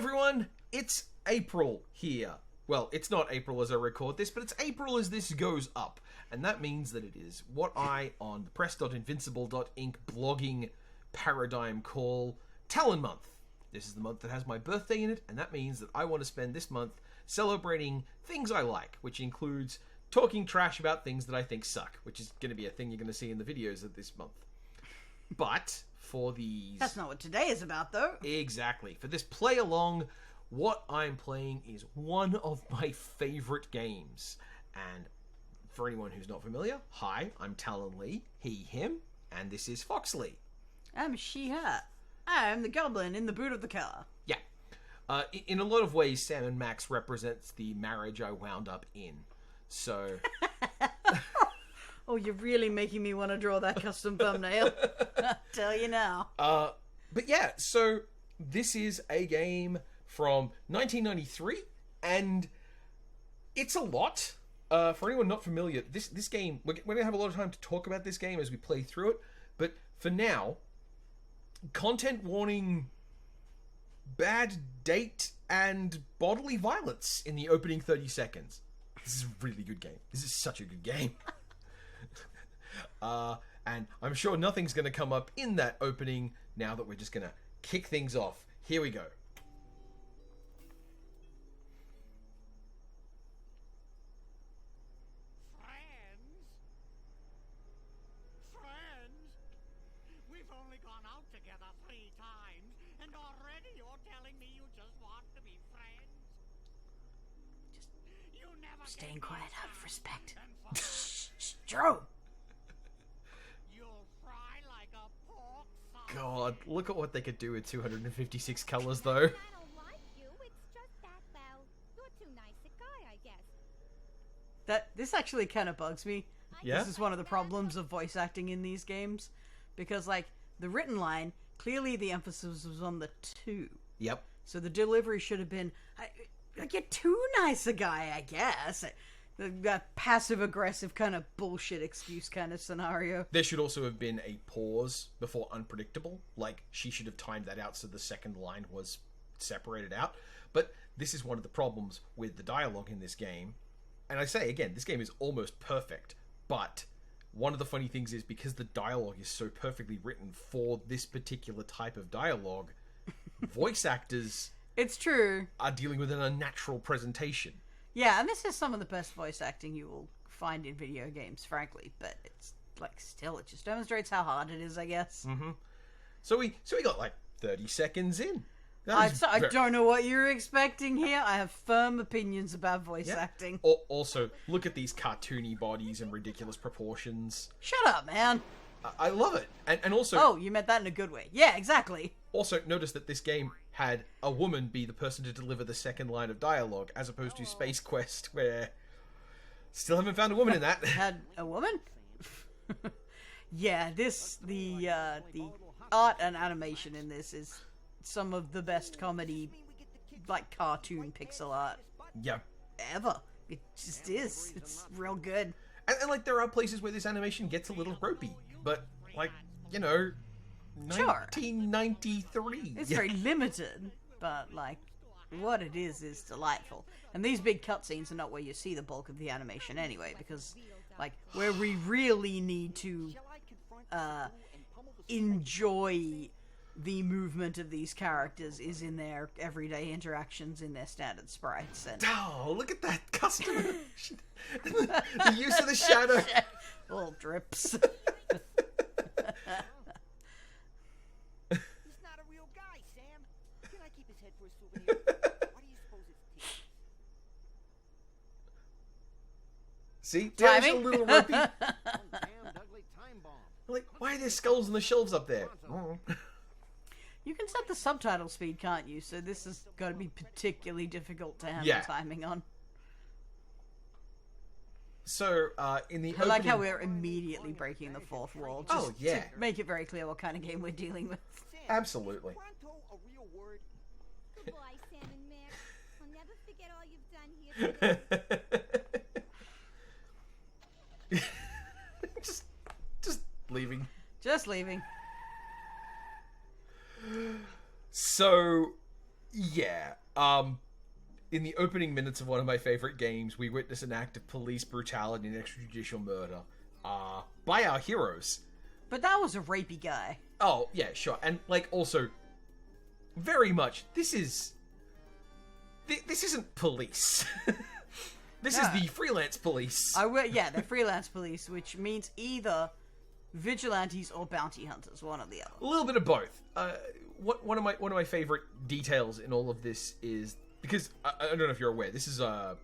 everyone, it's April here. Well, it's not April as I record this, but it's April as this goes up. And that means that it is what I, on the press.invincible.inc blogging paradigm call Talen month. This is the month that has my birthday in it, and that means that I want to spend this month celebrating things I like, which includes talking trash about things that I think suck, which is going to be a thing you're going to see in the videos of this month. But for these... That's not what today is about, though. Exactly. For this play-along, what I'm playing is one of my favorite games. And for anyone who's not familiar, hi, I'm Talen Lee, he, him, and this is Fox Lee. I'm she, her. I'm the goblin in the boot of the car. Yeah. In a lot of ways, Sam and Max represents the marriage I wound up in. So... Oh, you're really making me want to draw that custom thumbnail. I'll tell you now. But yeah, so this is a game from 1993, and it's a lot. For anyone not familiar, this game, we're going to have a lot of time to talk about this game as we play through it, but for now, content warning, bad date, and bodily violence in the opening 30 seconds. This is a really good game. This is such a good game. And I'm sure nothing's going to come up in that opening now that we're just going to kick things off. Here we go. Friends? We've only gone out together 3 times, and already you're telling me you just want to be friends? You never Staying quiet out of respect. Shh, Joe! You'll fry like a pork sauce. God, look at what they could do with 256 colors, though. I don't like you. It's just that, well, you're too nice a guy, I guess. This actually kind of bugs me. Yeah? This is one of the problems of voice acting in these games. Because, like, the written line, clearly the emphasis was on the two. Yep. So the delivery should have been, you're too nice a guy, I guess. That passive-aggressive kind of bullshit excuse kind of scenario. There should also have been a pause before unpredictable. Like, she should have timed that out so the second line was separated out. But this is one of the problems with the dialogue in this game. And I say, again, this game is almost perfect. But one of the funny things is, because the dialogue is so perfectly written for this particular type of dialogue, voice actors... It's true. ...are dealing with an unnatural presentation. Yeah, and this is some of the best voice acting you will find in video games, frankly. But it's, like, still, it just demonstrates how hard it is, I guess. Mm-hmm. So we got, like, 30 seconds in. I don't know what you're expecting here. I have firm opinions about voice acting. Also, look at these cartoony bodies and ridiculous proportions. Shut up, man. I love it. And also... Oh, you meant that in a good way. Yeah, exactly. Also, notice that this game had a woman be the person to deliver the second line of dialogue, as opposed to Space Quest, where... Still haven't found a woman in that. Had a woman? Yeah, the art and animation in this is some of the best comedy, like, cartoon pixel art Yeah. ever. It just is. It's real good. And like, there are places where this animation gets a little ropey, but, like, you know... Sure. 1993. It's very limited, but, like, what it is delightful. And these big cutscenes are not where you see the bulk of the animation anyway, because, like, where we really need to enjoy the movement of these characters is in their everyday interactions in their standard sprites. And Oh, look at that customization. The use of the shadow. little drips. He's not a real guy, Sam. Can I keep his head for a souvenir? Why do you suppose it's teeth? See? There's a Timing. little ropey. Damn ugly time bomb. Like, why are there skulls on the shelves up there? You can set the subtitle speed, can't you? So this has got to be particularly difficult to handle Yeah. timing on. So, in the I like how opening- we're immediately breaking the fourth wall. Just Oh, yeah. to make it very clear what kind of game we're dealing with. Sam, Absolutely. Pronto a real word? Goodbye, Sam and Max. I'll never forget all you've done here today. just leaving. Just leaving. So, Yeah. In the opening minutes of one of my favorite games, we witness an act of police brutality and extrajudicial murder. By our heroes. But that was a rapey guy. Oh, yeah, sure. And, like, also, very much, this isn't police. This is the freelance police. The freelance police, which means either vigilantes or bounty hunters, one or the other. A little bit of both. One of my favorite details in all of this is, because, I don't know if you're aware, this is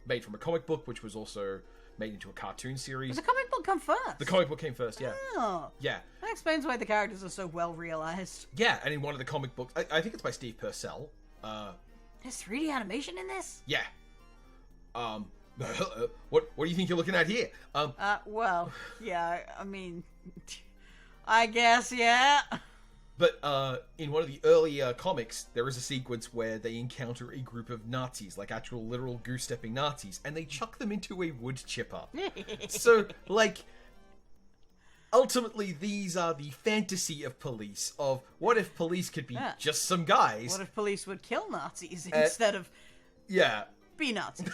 made from a comic book, which was also made into a cartoon series. Did the comic book come first? The comic book came first, yeah. Oh. Yeah. That explains why the characters are so well realized. Yeah, and in one of the comic books, I think it's by Steve Purcell. There's 3D animation in this? Yeah. What do you think you're looking at here? Well, yeah, I mean, I guess, yeah. But in one of the earlier comics, there is a sequence where they encounter a group of Nazis, like actual literal goose-stepping Nazis, and they chuck them into a wood chipper. So, like, ultimately, these are the fantasy of police, of what if police could be just some guys. What if police would kill Nazis instead of be Nazis?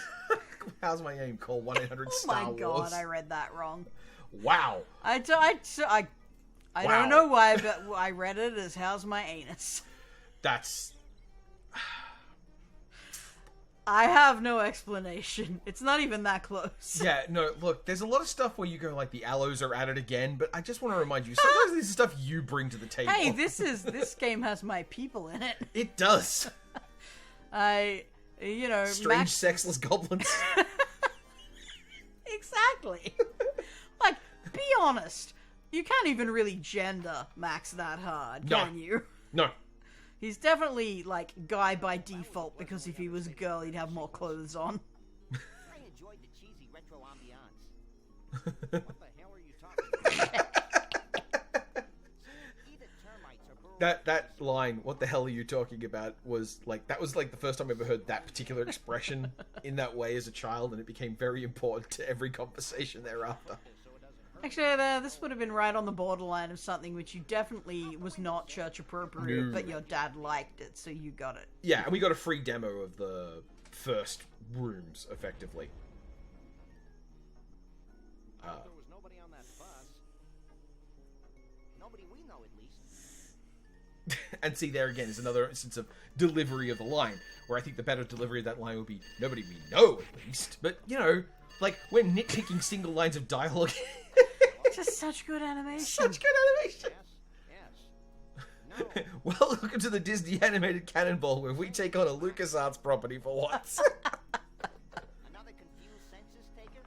How's my name? Call 1-800 Oh Star my Wars. god, I read that wrong. Wow. I don't know why, but I read it as "How's my anus?" That's... I have no explanation. It's not even that close. Yeah, no, look, there's a lot of stuff where you go like the aloes are at it again, but I just want to remind you, sometimes this is stuff you bring to the table. Hey, this game has my people in it. It does. Strange sexless goblins. Exactly. Like, be honest. You can't even really gender Max that hard, can you? No. He's definitely, like, guy by default, because if he was a girl, he'd have more clothes on. I enjoyed the cheesy retro ambiance. What the hell are you talking about? Either termites or burrow- That line, what the hell are you talking about, was the first time I ever heard that particular expression in that way as a child, and it became very important to every conversation thereafter. Actually, this would have been right on the borderline of something which you definitely was not church appropriate, No. but your dad liked it, so you got it. Yeah, and we got a free demo of the first rooms, effectively. There was nobody on that bus. Nobody we know, at least. And see, there again is another instance of delivery of the line, where I think the better delivery of that line would be, nobody we know, at least. But, like, we're nitpicking single lines of dialogue. Just such good animation. Such good animation. Yes. No. Well, welcome to the Disney animated Cannonball, where we take on a LucasArts property for once. Another confused census taker?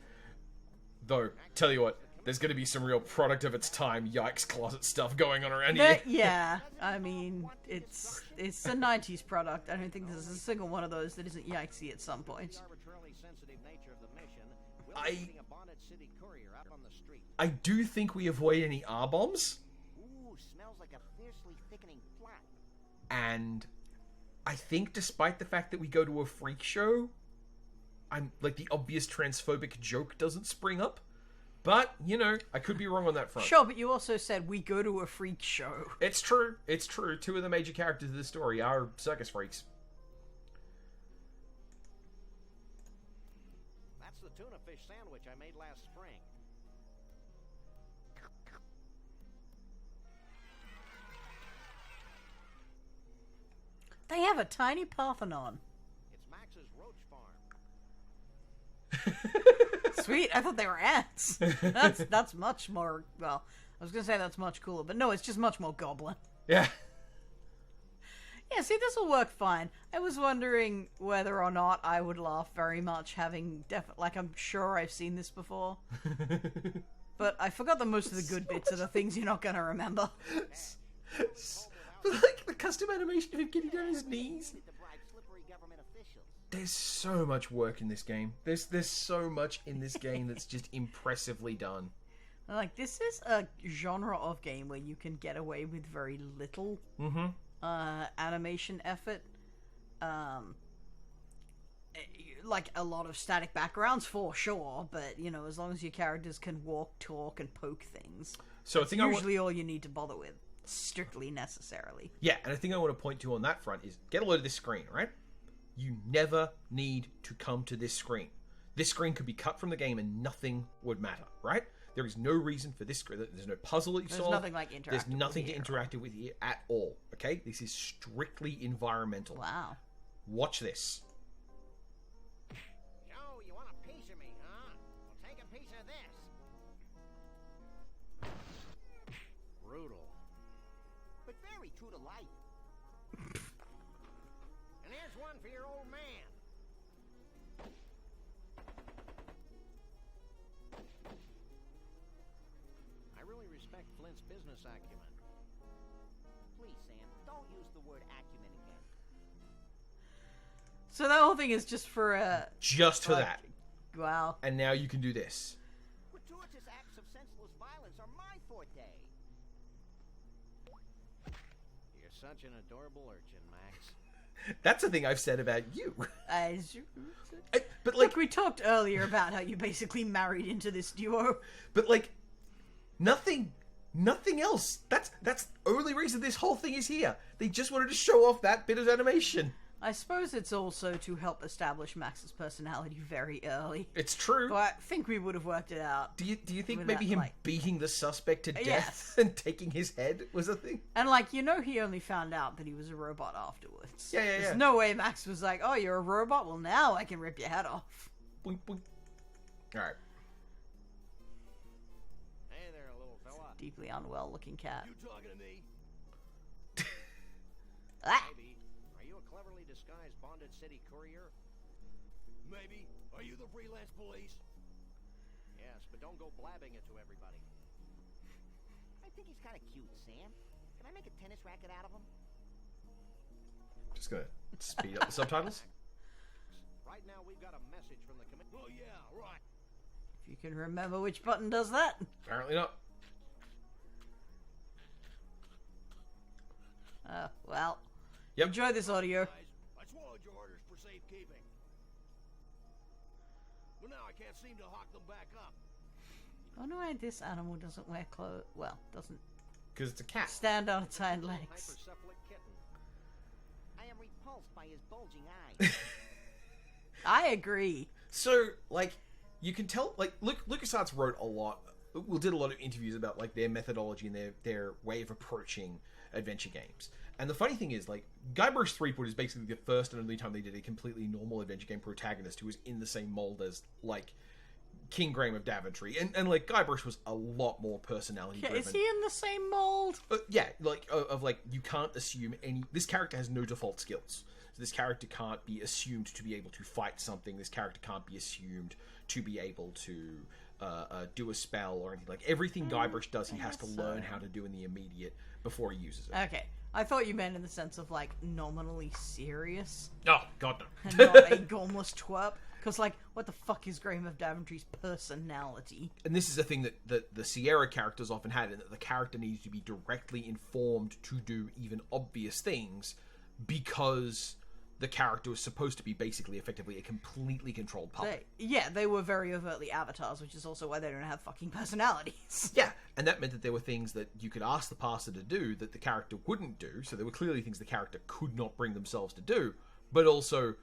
Though, tell you what, there's going to be some real product of its time, yikes closet stuff going on around here. Yeah, I mean, it's a 90s product. I don't think there's a single one of those that isn't yikesy at some point. The arbitrarily sensitive nature of the mission. We'll be sending a bonded city courier out on the street. I do think we avoid any R-bombs, Ooh, smells like a fiercely thickening flat. and I think despite the fact that we go to a freak show, I'm like, the obvious transphobic joke doesn't spring up. But, I could be wrong on that front. Sure, but you also said we go to a freak show. It's true. It's true. Two of the major characters of the story are circus freaks. That's the tuna fish sandwich I made last spring. They have a tiny Parthenon. It's Max's roach farm. Sweet, I thought they were ants. That's much more, well, I was gonna say that's much cooler, but no, it's just much more goblin. Yeah. Yeah, see, this will work fine. I was wondering whether or not I would laugh very much having like, I'm sure I've seen this before. But I forgot that most of the good bits are the things you're not gonna remember. But like the custom animation of him getting down his knees. To bribe slippery government officials. There's so much work in this game. There's so much in this game that's just impressively done. Like, this is a genre of game where you can get away with very little animation effort. Like, a lot of static backgrounds for sure, but, as long as your characters can walk, talk, and poke things, So I it's think usually all you need to bother with. strictly necessarily. Yeah, and the thing I want to point to on that front is get a load of this screen, right? You never need to come to this screen. This screen could be cut from the game and nothing would matter, right? There is no reason for this screen. There's no puzzle that you solve. There's nothing like interactive. There's nothing with to here. interact with here at all, okay? This is strictly environmental. Wow. Watch this. So, you want a piece of me, huh? Well, take a piece of this. Brutal. But very true to life. And here's one for your old man. I really respect Flint's business acumen. Please, Sam, don't use the word acumen again. So that whole thing is just for Just for like, that. wow. And now you can do this. Gratuitous acts of senseless violence are my forte. You're such an adorable urchin, Max. That's the thing I've said about you. But like, Look, we talked earlier about how you basically married into this duo. but like, nothing else. That's the only reason this whole thing is here. They just wanted to show off that bit of animation. I suppose it's also to help establish Max's personality very early. It's true. But I think we would have worked it out. Do you think with maybe that, him like- beating the suspect to death Yes. and taking his head was a thing? And, like, you know he only found out that he was a robot afterwards. Yeah. There's no way Max was like, oh, you're a robot? Well, now I can rip your head off. Boink, boink. All right. Hey there, little fella. Deeply unwell-looking cat. You talking to me? Ah! Maybe. Are you a cleverly disguised bonded city courier? Maybe. Are you the freelance police? Yes, but don't go blabbing it to everybody. I think he's kind of cute, Sam. Can I make a tennis racket out of him? Just gonna speed up the subtitles. Right now, we've got a message from the committee. Oh, yeah, right. If you can remember which button does that. Apparently not. Well. Yep. Enjoy this audio. Guys, I swallowed your orders for safekeeping. Well, now I can't seem to hawk them back up. I wonder why this animal doesn't wear clothes. Well, doesn't Because it's a cat. stand on its hind legs. Hypercephalic kitten. I am repulsed by his bulging eyes. I agree. So, like, you can tell, like, LucasArts wrote a lot, did a lot of interviews about, like, their methodology and their way of approaching adventure games. And the funny thing is, like, Guybrush Threepwood is basically the first and only time they did a completely normal adventure game protagonist who was in the same mold as, like, King Graham of Daventry. And like, Guybrush was a lot more personality Yeah, driven. is he in the same mold? Yeah, like, like, you can't assume this character has no default skills. So this character can't be assumed to be able to fight something. This character can't be assumed to be able to do a spell or anything. Like, everything Guybrush does, he has to learn how to do in the immediate before he uses it. Okay. I thought you meant in the sense of, like, nominally serious. Oh, God, no. And not a gormless twerp. Because, like, what the fuck is Graham of Daventry's personality? And this is a thing that the Sierra characters often had, in that the character needs to be directly informed to do even obvious things because the character was supposed to be basically effectively a completely controlled puppet. They were very overtly avatars, which is also why they don't have fucking personalities. Yeah, and that meant that there were things that you could ask the parser to do that the character wouldn't do, so there were clearly things the character could not bring themselves to do, but also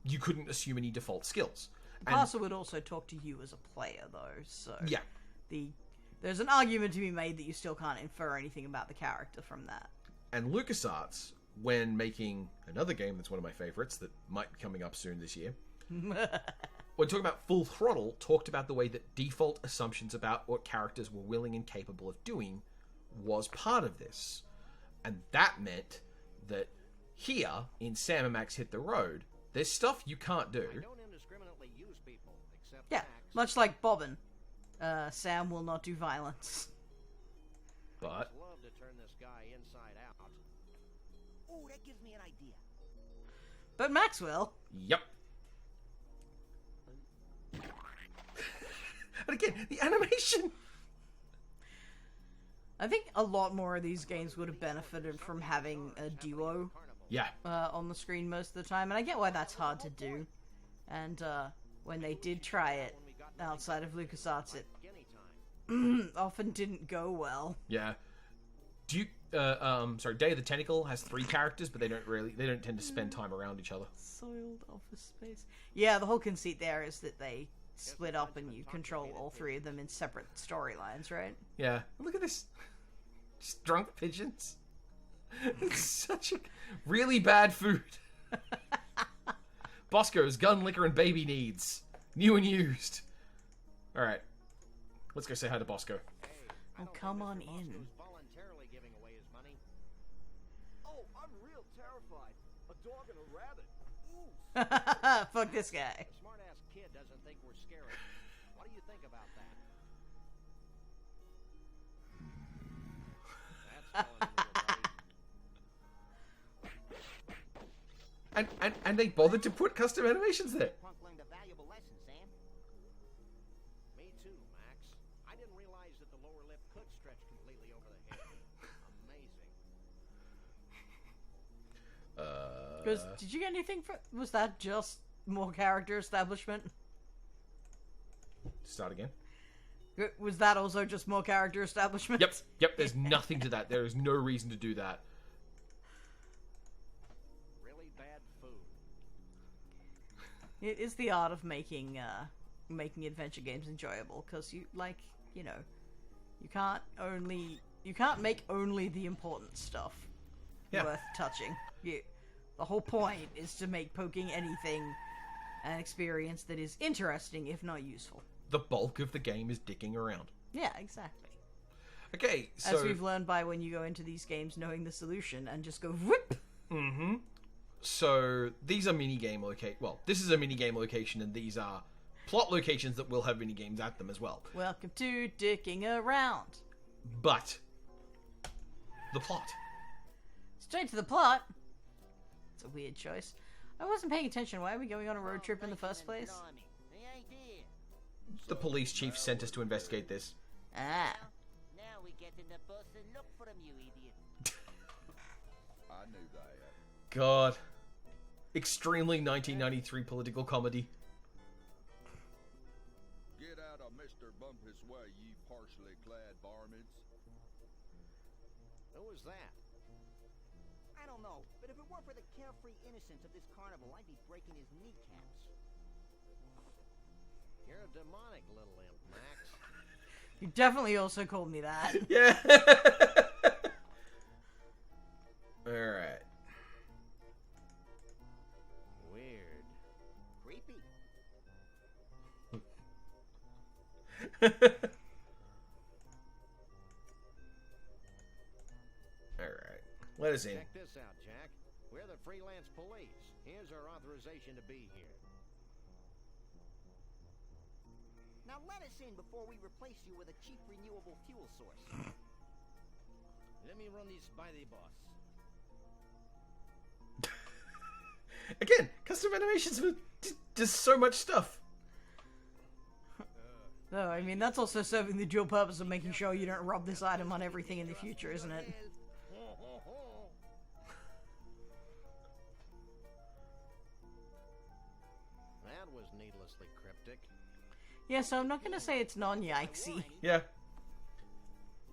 you couldn't assume any default skills. The parser would also talk to you as a player, though, so... Yeah. There's an argument to be made that you still can't infer anything about the character from that. And LucasArts, when making another game that's one of my favorites that might be coming up soon this year, when talking about Full Throttle, talked about the way that default assumptions about what characters were willing and capable of doing was part of this. And that meant that here, in Sam and Max Hit the Road, there's stuff you can't do. I don't indiscriminately use people, except Yeah, Max. much like Bobbin. Sam will not do violence. But I'd love to turn this guy inside out. Oh, that gives me an idea. But Max will. yep. And again, the animation. I think a lot more of these games would have benefited from having a duo Yeah. on the screen most of the time, and I get why that's hard to do. And when they did try it outside of LucasArts, it Anytime. often didn't go well. Yeah. Day of the Tentacle has 3 characters, but they don't tend to spend time around each other. Soiled office space. Yeah, the whole conceit there is that they split up and you control all 3 of them in separate storylines, right? Yeah. Look at this. Just drunk pigeons. It's such a really bad food. Bosco's gun, liquor, and baby needs. New and used. Alright. Let's go say hi to Bosco. Oh, come on in. Voluntarily giving away his money. Oh, I'm real terrified. A dog and a rabbit. Ooh. Fuck this guy. A smart-ass kid doesn't think we're scary. What do you think about that? That's telling you, little buddy. And they bothered to put custom animations there. Punk learned a valuable lesson, Sam. Me too, Max. I didn't realize that the lower lip could stretch completely over the head. Amazing. Did you get anything for... Was that just more character establishment? Start again. Was that also just more character establishment? Yep, there's nothing to that. There is no reason to do that. Really bad food. It is the art of making adventure games enjoyable, because you can't make only the important stuff worth touching. The whole point is to make poking anything an experience that is interesting, if not useful. The bulk of the game is dicking around. Yeah, exactly. Okay, so... As we've learned by when you go into these games knowing the solution and just go whoop. Mm-hmm. So, these are minigame location. Well, this is a minigame location, and these are plot locations that will have minigames at them as well. Welcome to Dicking Around. But, the plot. Straight to the plot. It's a weird choice. I wasn't paying attention. Why are we going on a road trip in the first place? The idea. The police chief sent us to investigate this. Ah. Now we get in the bus and look for him, you idiot. I knew that. God. Extremely 1993 political comedy. Get out of Mr. Bumpus' way, ye partially clad varmints. Who was that? I don't know, but if it weren't for the carefree innocence of this carnival, I'd be breaking his kneecaps. You're a demonic little imp, Max. You definitely also called me that. Yeah. Alright. Weird. Creepy. Alright. Let us in. Check this out, Jack. We're the freelance police. Here's our authorization to be here. Now let us in before we replace you with a cheap renewable fuel source. Let me run this by the boss. Again, custom animations for just so much stuff. No, I mean, that's also serving the dual purpose of making sure you don't rub this item on everything in the future, isn't it? That was needlessly cryptic. Yeah, so I'm not going to say it's non-yikesy. Yeah.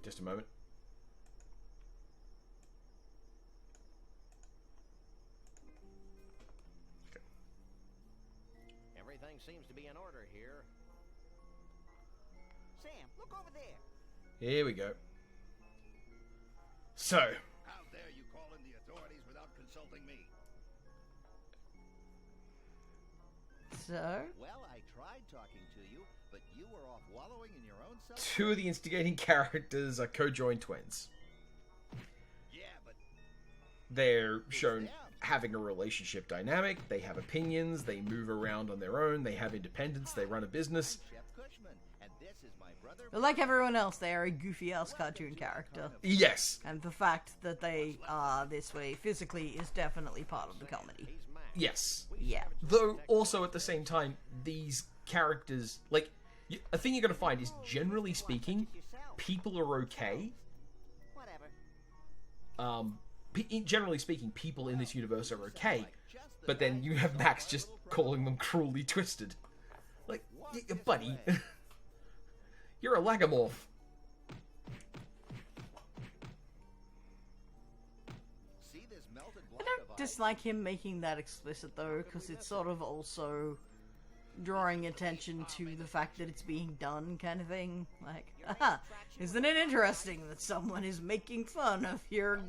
Just a moment. Everything seems to be in order here. Sam, look over there. Here we go. So, How dare you call in the authorities without consulting me? So? Well, I tried talking to you, but you were off wallowing in your own self. 2 of the instigating characters are co-joined twins. Yeah, but They're shown having a relationship dynamic, they have opinions, they move around on their own, they have independence, they run a business. Chef Cushman, and this is my brother. But like everyone else, they are a goofy-ass cartoon character. Yes. And the fact that they are this way physically is definitely part of the comedy. He's Max. Yes. Yeah. Though, also at the same time, these characters, like, a thing you're going to find is, generally speaking, people are okay. Whatever. Generally speaking, people in this universe are okay, but then you have Max just calling them cruelly twisted. Like, buddy, you're a lagomorph. dislike him making that explicit though, because it's sort of also drawing attention to the fact that it's being done, kind of thing. Like, aha, isn't it interesting that someone is making fun of your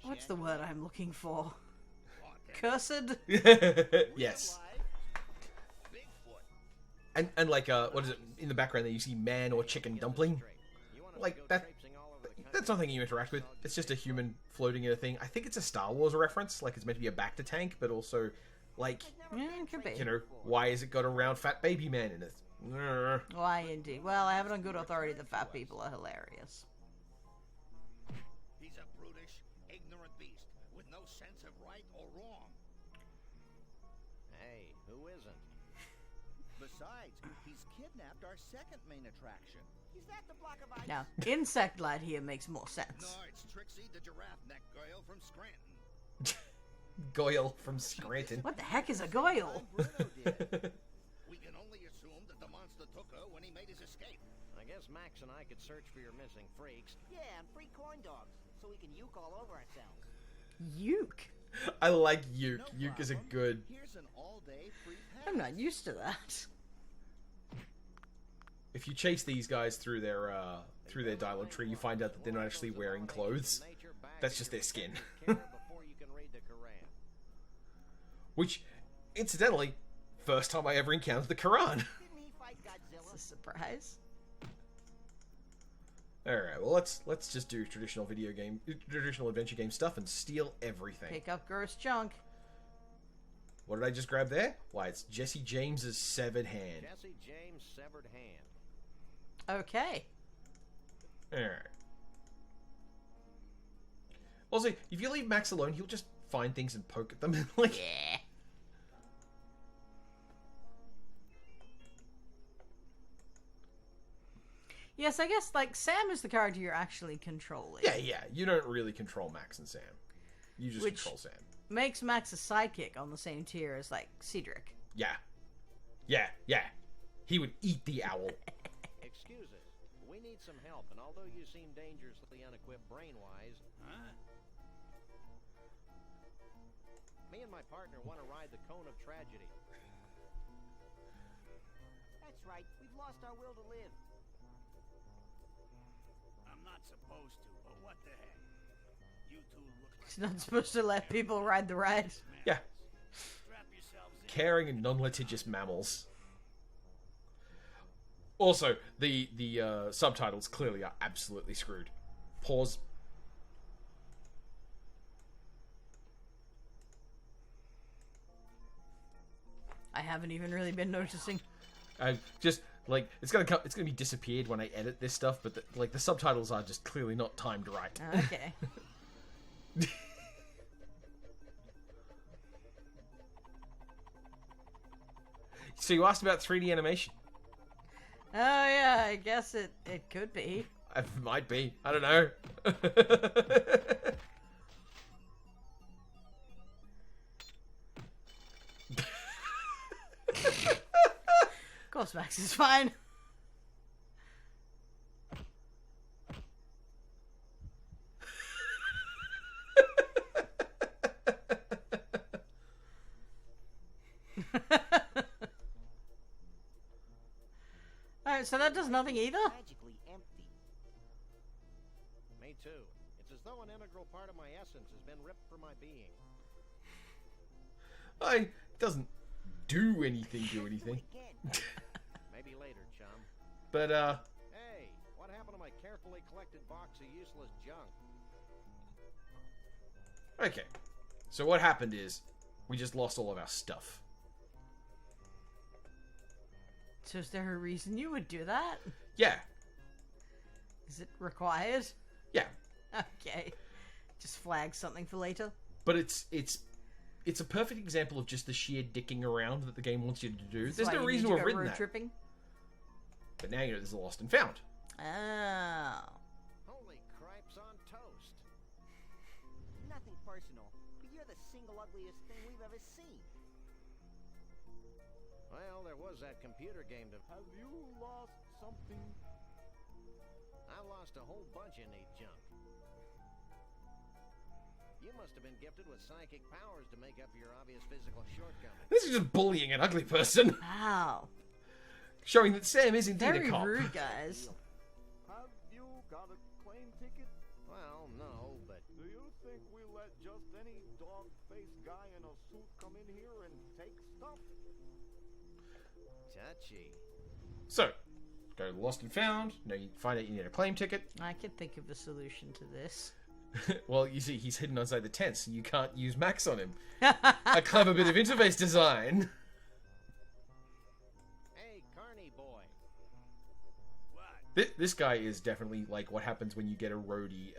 what's the word I'm looking for? Cursed? Yes. And like, what is it, in the background there you see man or chicken dumpling? Like, that's nothing you interact with. It's just a human floating in a thing. I think it's a Star Wars reference, like it's meant to be a Bacta tank, but also, like, Yeah, it could be. you know, why has it got a round fat baby man in it? Why, indeed. Well, I have it on good authority that fat people are hilarious. He's a brutish, ignorant beast with no sense of right or wrong. Hey, who isn't? Besides, he's kidnapped our second main attraction. Is that the block of ice? Now, insect lad here makes more No, sense. it's Trixie the giraffe neck girl from Scranton. Goyle from Scranton. What the heck is a goyle? Bruno did. We can only assume that the monster took her when he made his escape. I guess Max and I could search for your missing freaks. Yeah, and free corn dogs, so we can uke all over ourselves. Uke. I like Uke. No Uke is a problem. good... Here's an all-day free pass. I'm not used to that. If you chase these guys through their dialogue tree, you find out that they're not actually wearing clothes. That's just their skin. Before you can read the Quran. Which, incidentally, first time I ever encountered the Quran. Didn't he fight Godzilla? It's a surprise. Alright, well let's just do traditional adventure game stuff and steal everything. Pick up gross junk. What did I just grab there? Why, it's Jesse James's severed hand. Jesse James' severed hand. Okay. Alright. Also, if you leave Max alone, he'll just find things and poke at them. Like, Yeah. Yes, I guess, like, Sam is the character you're actually controlling. yeah, you don't really control Max and Sam. You just Which- control Sam. Makes Max a sidekick on the same tier as, like, Cedric. Yeah. He would eat the owl. Excuse us. We need some help, and although you seem dangerously unequipped brain-wise, Huh? me and my partner want to ride the cone of tragedy. That's right. We've lost our will to live. I'm not supposed to, but what the heck? You two look like He's not supposed to let people ride the ride. Yeah. strap yourselves in. Caring and non-litigious mammals. Also, the subtitles clearly are absolutely screwed. Pause. I haven't even really been noticing. I just like it's gonna be disappeared when I edit this stuff, but the subtitles are just clearly not timed right. Okay. So you asked about 3D animation. Oh, yeah, I guess it could be. It might be. I don't know. Of course, Max is fine. Alright, so that does nothing either? Magically empty. Me too. It's as though an integral part of my essence has been ripped from my being. It doesn't do anything. Again. Maybe later, chum. But Hey, what happened to my carefully collected box of useless junk? okay. So what happened is we just lost all of our stuff. So is there a reason you would do that? Yeah. Is it required? Yeah. Okay. Just flag something for later. But it's a perfect example of just the sheer dicking around that the game wants you to do. That's There's why no you reason need to go have written road that. tripping. But now you know there's a lost and found. Oh. Holy cripes on toast. Nothing personal, but you're the single ugliest thing we've ever seen. Well, there was that computer game to... Have you lost something? I lost a whole bunch of neat junk. You must have been gifted with psychic powers to make up for your obvious physical shortcomings. This is just bullying an ugly person. Wow. Showing that Sam is indeed Very a cop. rude, guys. Have you got a claim ticket? Well, no, but Do you think we let just any dog-faced guy in a suit come in here and take stuff? touchy. So, go to Lost and Found. No, you find out you need a claim ticket. I could think of a solution to this. Well, you see, he's hidden inside the tent, so you can't use Max on him. A clever bit of interface design. Hey, Carney boy. What? This guy is definitely like what happens when you get a roadie,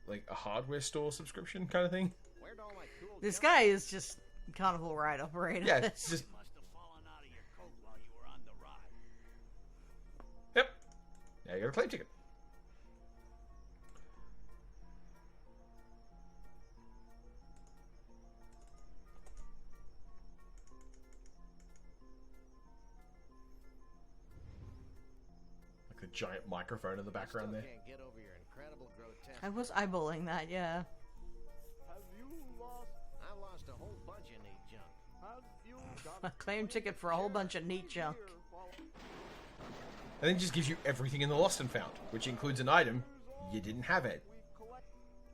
like a hardware store subscription kind of thing. Where'd all my cool This junk- guy is just carnival ride operator. Yeah, it's just Must have fallen out of your coat while you were on the ride. yep. Now you got a claim ticket. Like the giant microphone in the background Still there. can't get over your incredible grotesque. I was eyeballing that, yeah. Have you lost? I lost a whole bunch of neat junk. Have you got A claim ticket for a whole bunch of neat junk. here while And then it just gives you everything in the Lost and Found, which includes an item you didn't have it. we collect?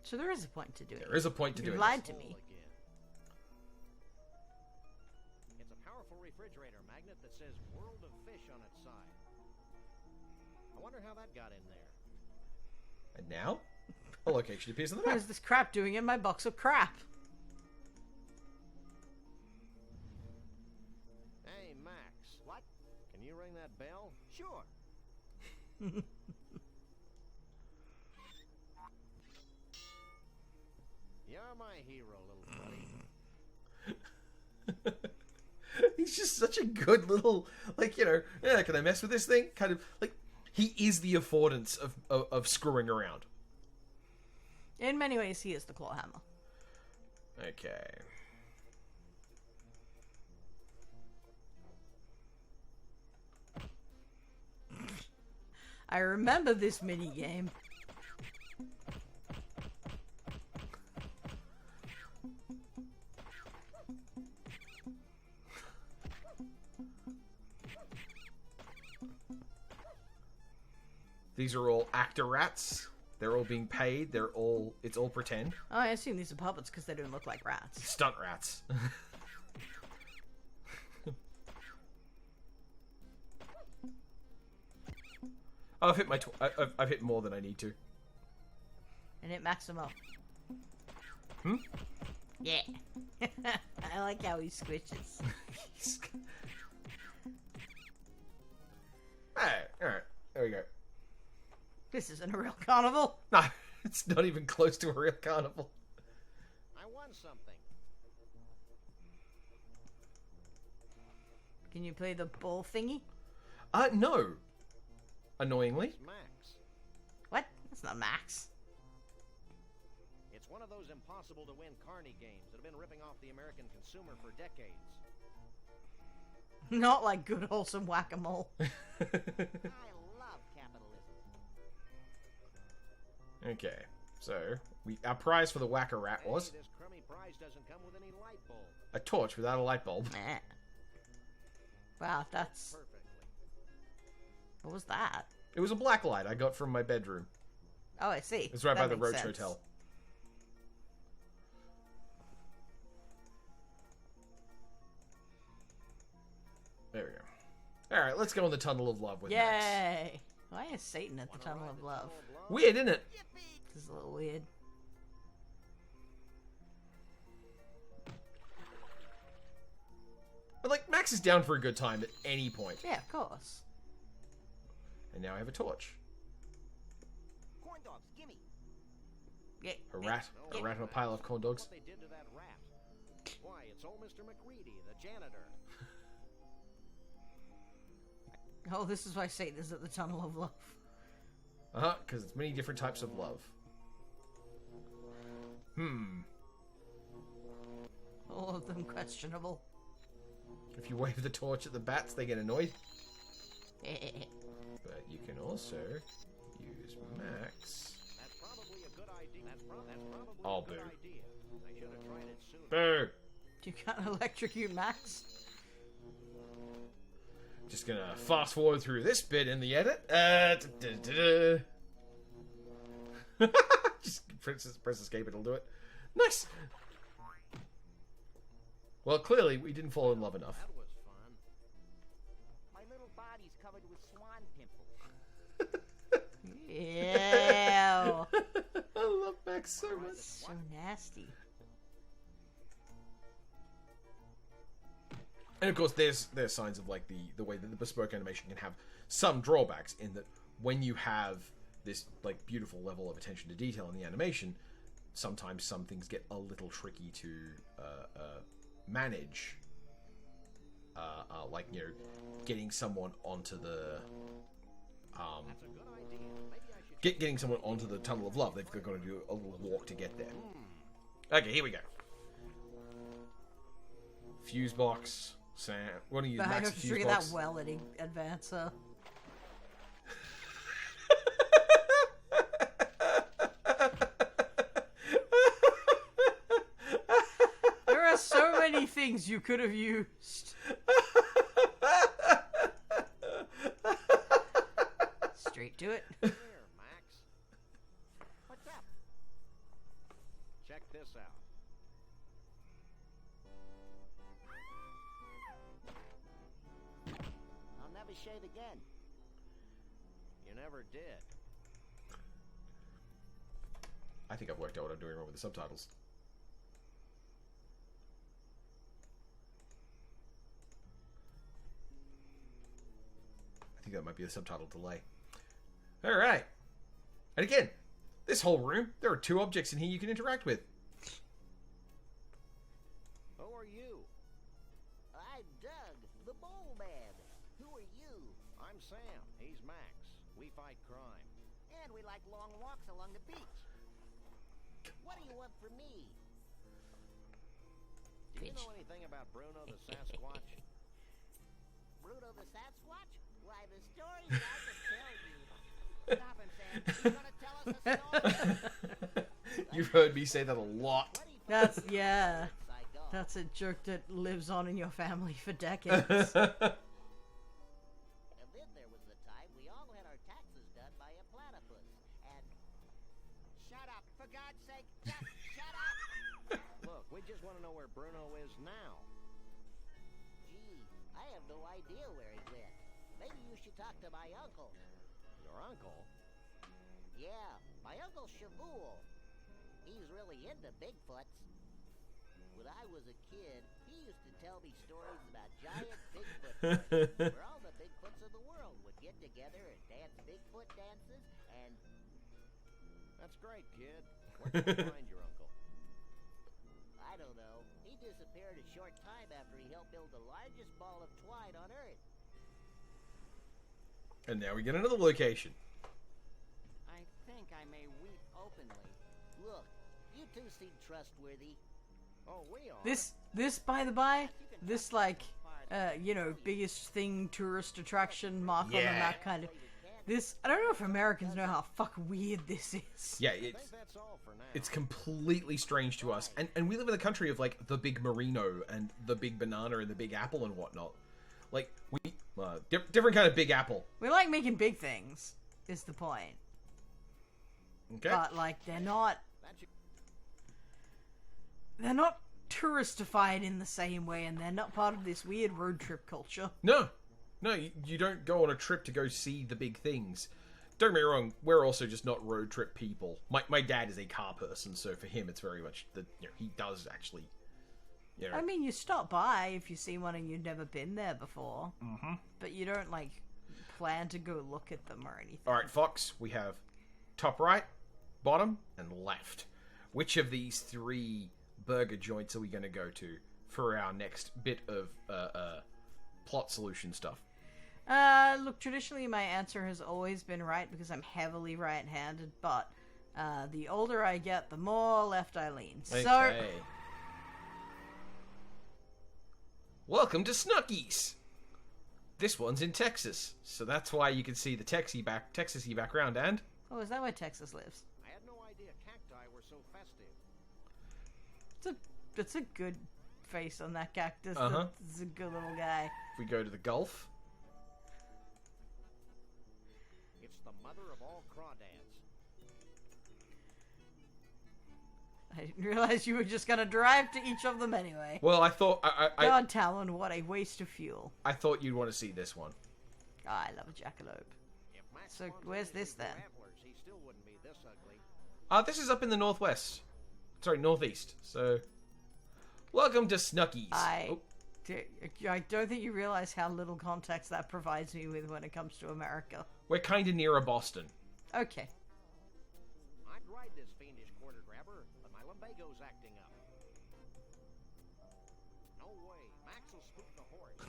So there is a point to doing There is a point to You doing lied this. to me. Again. It's a powerful refrigerator magnet that says World of Fish on its side. I wonder how that got in there. And now, a location appears on the What map. is this crap doing in my box of crap? Hey, Max. What? Can you ring that bell? Sure. You're my hero, little buddy. He's just such a good little, like, you know, yeah, can I mess with this thing? Kind of, like, he is the affordance of screwing around. In many ways, he is the claw hammer. Okay. I remember this mini game. These are all actor rats. They're all being paid. It's all pretend. Oh, I assume these are puppets because they don't look like rats. Stunt rats. Oh, I've hit my. I've hit more than I need to. And it max them up. Hmm? Yeah. I like how he squishes. Alright, there we go. This isn't a real carnival. No, it's not even close to a real carnival. I won something. Can you play the bull thingy? No. Annoyingly. It's Max. What? That's not Max. It's one of those impossible to win carny games that have been ripping off the American consumer for decades. Not like good wholesome whack-a-mole. I love capitalism. Okay, so our prize for the whacker rat Hey, was this crummy prize doesn't come with any light bulb. a torch without a light bulb. Meh. Wow, that's... Perfectly. What was that? It was a black light I got from my bedroom. Oh, I see. It's right That by the makes Roach sense. Hotel. There we go. Alright, let's go in the Tunnel of Love with Max. Yay! Why is Satan at the Wanna Tunnel ride of the Love? Tunnel of Love? Weird, isn't it? This is a little weird. But, like, Max is down for a good time at any point. Yeah, of course. And now I have a torch. Corn dogs, gimme. Yeah. A rat. A rat on a pile of corn dogs. What they did to that rat. Why, it's old Mr. McReady, the janitor. Oh, this is why Satan is at the Tunnel of Love. Uh-huh, because it's many different types of love. All of them questionable. If you wave the torch at the bats, they get annoyed. But you can also use Max. That's probably a good idea. That's That's probably I'll a good boo. idea. I should have tried it sooner. Boo! You can't electrocute Max. Just gonna fast forward through this bit in the edit. Just press escape, it'll do it. Nice! Well, clearly, we didn't fall in love enough. That was fun. My little body's covered with swan pimples. Ew. I love Max so much. So nasty. And of course, there's signs of like the way that the bespoke animation can have some drawbacks in that when you have this like beautiful level of attention to detail in the animation, sometimes some things get a little tricky to manage. Like, you know, getting someone onto the That's a good idea. Maybe I should getting someone onto the tunnel of love. They've got to do a little walk to get there. Okay, here we go. Fuse box. Sam, what do you But I Max have to fuse trigger box? that well at Advancer. There are so many things you could have used. Straight to it. Here, Max. What's up? Check this out. I'll never shave again. You never did. I think I've worked out what I'm doing wrong with the subtitles. I think that might be a subtitle delay. Alright. And again, this whole room, there are 2 objects in here you can interact with. Who are you? I'm Doug, the Mole Man. Who are you? I'm Sam. He's Max. We fight crime. And we like long walks along the beach. What do you want from me? Do you know anything about Bruno the Sasquatch? Bruno the Sasquatch? Why, the stories I can tell you. Stop him, Sam. You gonna tell us a story? You've heard me say that a lot. What do you That's, yeah. Psycho? That's a joke that lives on in your family for decades. And then there was the time we all had our taxes done by a platypus. And shut up, for God's sake, just shut up. Look, we just want to know where Bruno is now. Gee, I have no idea where he went. Maybe you should talk to my uncle. Your uncle? Yeah, my uncle Shabool. He's really into Bigfoots. When I was a kid, he used to tell me stories about giant Bigfoot parties, where all the Bigfoots of the world would get together and dance Bigfoot dances, and That's great, kid. Where can we find your uncle? I don't know. He disappeared a short time after he helped build the largest ball of twine on Earth. And now we get another location. I think I may weep openly. Look, you two seem trustworthy. Oh, we are. This, by the by, this, like, you know, biggest thing, tourist attraction, mark on the Yeah. map kind of. This, I don't know if Americans know how fuck weird this is. Yeah, I think that's all for now. it's completely strange to us. And we live in the country of, like, the big merino and the big banana and the big apple and whatnot. Like, we... different kind of big apple. We like making big things, is the point. Okay? But, like, they're not That should- touristified in the same way, and they're not part of this weird road trip culture. No. No, you don't go on a trip to go see the big things. Don't get me wrong, we're also just not road trip people. My dad is a car person, so for him it's very much that, you know, he does actually, you know... I mean, you stop by if you see one and you've never been there before. Mm-hmm. But you don't, like, plan to go look at them or anything. Alright, Fox, we have top right, bottom, and left. Which of these 3 burger joints are we going to go to for our next bit of plot solution stuff? Look, traditionally my answer has always been right because I'm heavily right-handed, but the older I get, the more left I lean. Okay. So, Welcome to Snuckies! This one's in Texas, so that's why you can see the Texasy background, and... oh, is that where Texas lives? I had no idea cacti were so festive. It's a good face on that cactus. Uh-huh. That's a good little guy. If we go to the Gulf. It's the mother of all crawdads. I didn't realize you were just gonna drive to each of them anyway. Well, I thought God, Talon, what a waste of fuel. I thought you'd want to see this one. Oh, I love a jackalope. If Max So, wanted where's to this do then? antlers, he still wouldn't be this ugly. This is up in the northwest. Sorry, northeast. So, welcome to Snuckies. I don't think you realize how little context that provides me with when it comes to America. We're kind of near a Boston. Okay. I'd ride this fiendish quarter grabber, but my lumbago's acting up. No way. Max will spook the horse.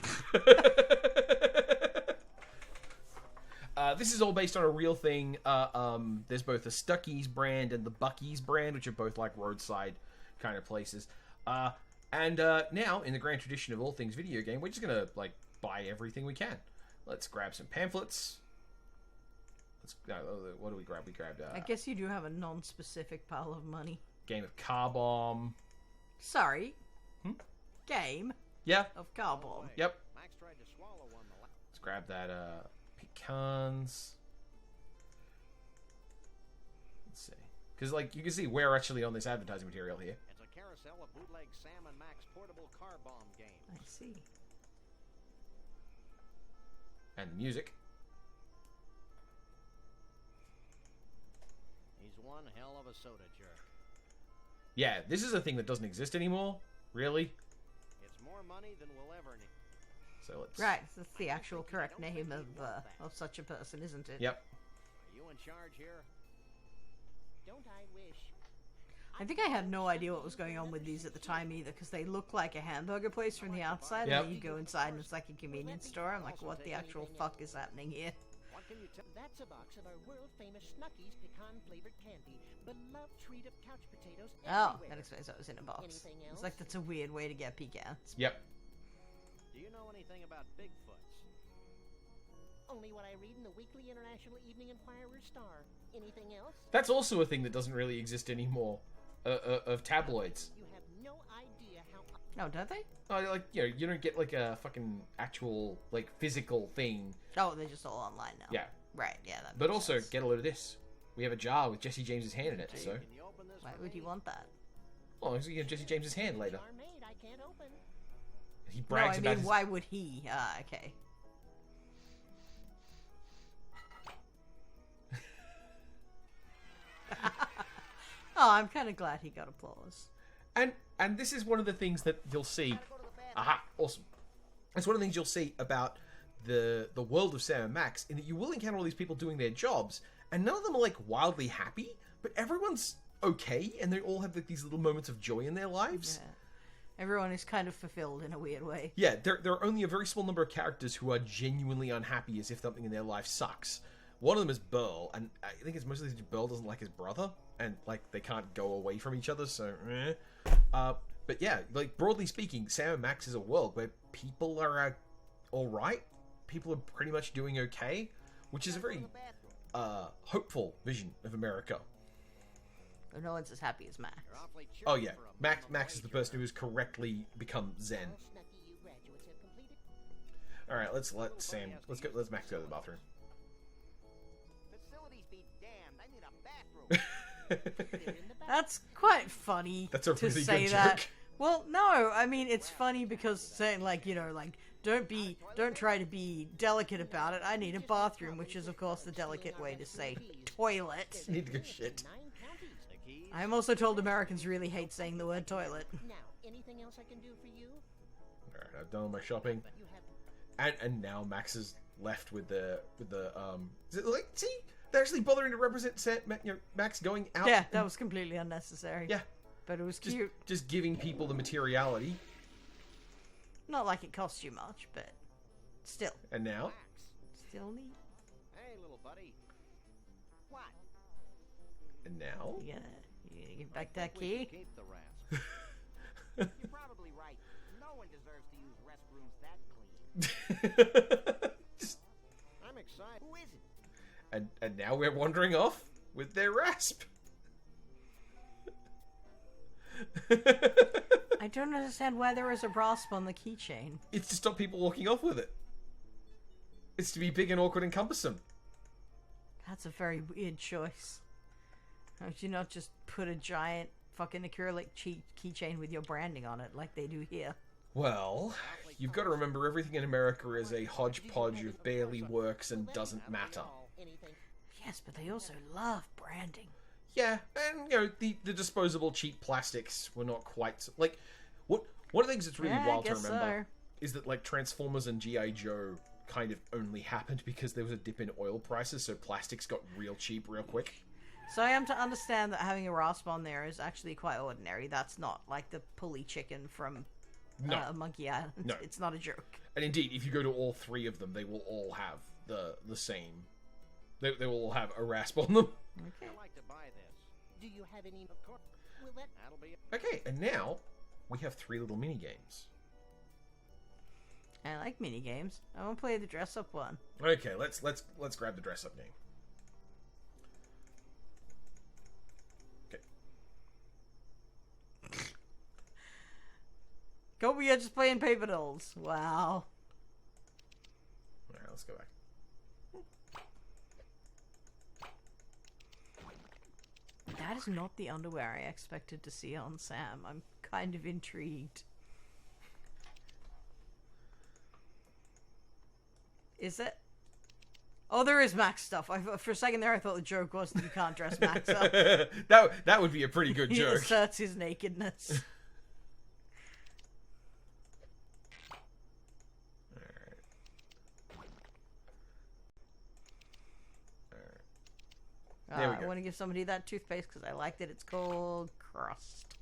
This is all based on a real thing. There's both the Stuckies brand and the Bucky's brand, which are both like roadside kind of places. And now, in the grand tradition of all things video game, we're just gonna like buy everything we can. Let's grab some pamphlets. What do we grab? We grabbed I guess you do have a non-specific pile of money. Game of Car Bomb. Sorry. Game Yeah. of Car Bomb. Yep. Max tried to swallow one. Let's grab that pecans. Let's see, because like you can see we're actually on this advertising material here. It's a carousel of bootleg Sam and Max portable car bomb games. I see. And the music. He's one hell of a soda jerk. Yeah, this is a thing that doesn't exist anymore. Really. It's more money than we'll ever need. So let's. Right, that's the actual correct name of such a person, isn't it? Yep. Are you in charge here? Don't I wish? I think I had no idea what was going on with these at the time either, because they look like a hamburger place from the outside, Yep. and then you go inside and it's like a convenience store. I'm like, what the actual fuck is happening here? What can you tell? That's a box of our world-famous Snuckies pecan-flavored candy, beloved treat of couch potatoes Oh, everywhere. that explains what was in a box. Anything It's else? like that's a weird way to get pecans. Yep. Do you know anything about Bigfoots? Only what I read in the Weekly International Evening Inquirer Star. Anything else? That's also a thing that doesn't really exist anymore. Of tabloids. You have no idea how... Oh, don't they? Like you don't get like a fucking actual like physical thing. Oh, they're just all online now. Yeah. Right, yeah. That But makes also sense. get a load of this. We have a jar with Jesse James's hand in it. So, Can you open this Why for would me? you want that? oh, so you have Jesse James's hand later. Jar made, I can't open. He No, brags I about mean, his. why would he? Ah, okay. Oh, I'm kind of glad he got applause. And this is one of the things that you'll see. Go to the bathroom. Aha, awesome. It's one of the things you'll see about the world of Sam and Max, in that you will encounter all these people doing their jobs, and none of them are like wildly happy, but everyone's okay, and they all have like these little moments of joy in their lives. Yeah. Everyone is kind of fulfilled in a weird way. Yeah, there are only a very small number of characters who are genuinely unhappy as if something in their life sucks. One of them is Burl, and I think it's mostly that Burl doesn't like his brother, and like they can't go away from each other, so but yeah, like broadly speaking, Sam and Max is a world where people are alright, people are pretty much doing okay, which is a very hopeful vision of America. But no one's as happy as Max. You're awfully cheerful Oh yeah, for a Max minimum Max is the wage person who earner. has correctly become Zen. All Snucky you graduates have completed. Alright, let's Max go to the bathroom. Facilities be damned. I need a bathroom. They're in the back. That's quite funny. That's a to really say good that. joke. Well, no, I mean it's funny because saying like don't try to be delicate about it. I need a bathroom, which is of course the delicate way to say toilet. Need to go shit. 9 counties. The keys? I'm also told Americans really hate saying the word toilet. Now, anything else I can do for you? Alright, I've done my shopping. You have And now Max is left with the is it like, see, they're actually bothering to represent Max going out. Yeah, that and was completely unnecessary. yeah, But it was just cute. just giving people the materiality. Not like it costs you much, but still. And now, Max. Still neat. Hey, little buddy. What? and now, You gonna give back that We should key? keep the rasp. You're probably right. No one deserves to use restrooms that clean. just, I'm excited. Who is it? and now we're wandering off with their rasp. I don't understand why there is a rasp on the keychain. It's to stop people walking off with it. It's to be big and awkward and cumbersome. That's a very weird choice. Why would you not just put a giant fucking acrylic keychain with your branding on it like they do here? Well, you've got to remember everything in America is a hodgepodge of barely works and doesn't matter. Yes, but they also love branding. Yeah, and you know the disposable cheap plastics were not quite like one of the things that's really Yeah, I wild to guess remember is that like Transformers and G.I. Joe kind of only happened because there was a dip in oil prices, so plastics got real cheap real quick. So I am to understand that having a rasp on there is actually quite ordinary. That's not like the pulley chicken from Monkey Island. No. It's not a joke. And indeed, if you go to all three of them, they will all have the same. They will all have a rasp on them. Okay. I'd like to buy this. Do you have any? Of course. Will that? That'll be. Okay, and now we have 3 little mini games. I like mini games. I want to play the dress up one. Okay, let's grab the dress up game. Okay. Go, we are just playing paper dolls. Wow. Alright, let's go back. That is not the underwear I expected to see on Sam. I'm kind of intrigued. Is it? Oh, there is Max stuff. For a second there, I thought the joke was that you can't dress Max up. that would be a pretty good He joke. asserts his nakedness. There we I go. want to give somebody that toothpaste because I like that it's called Crust.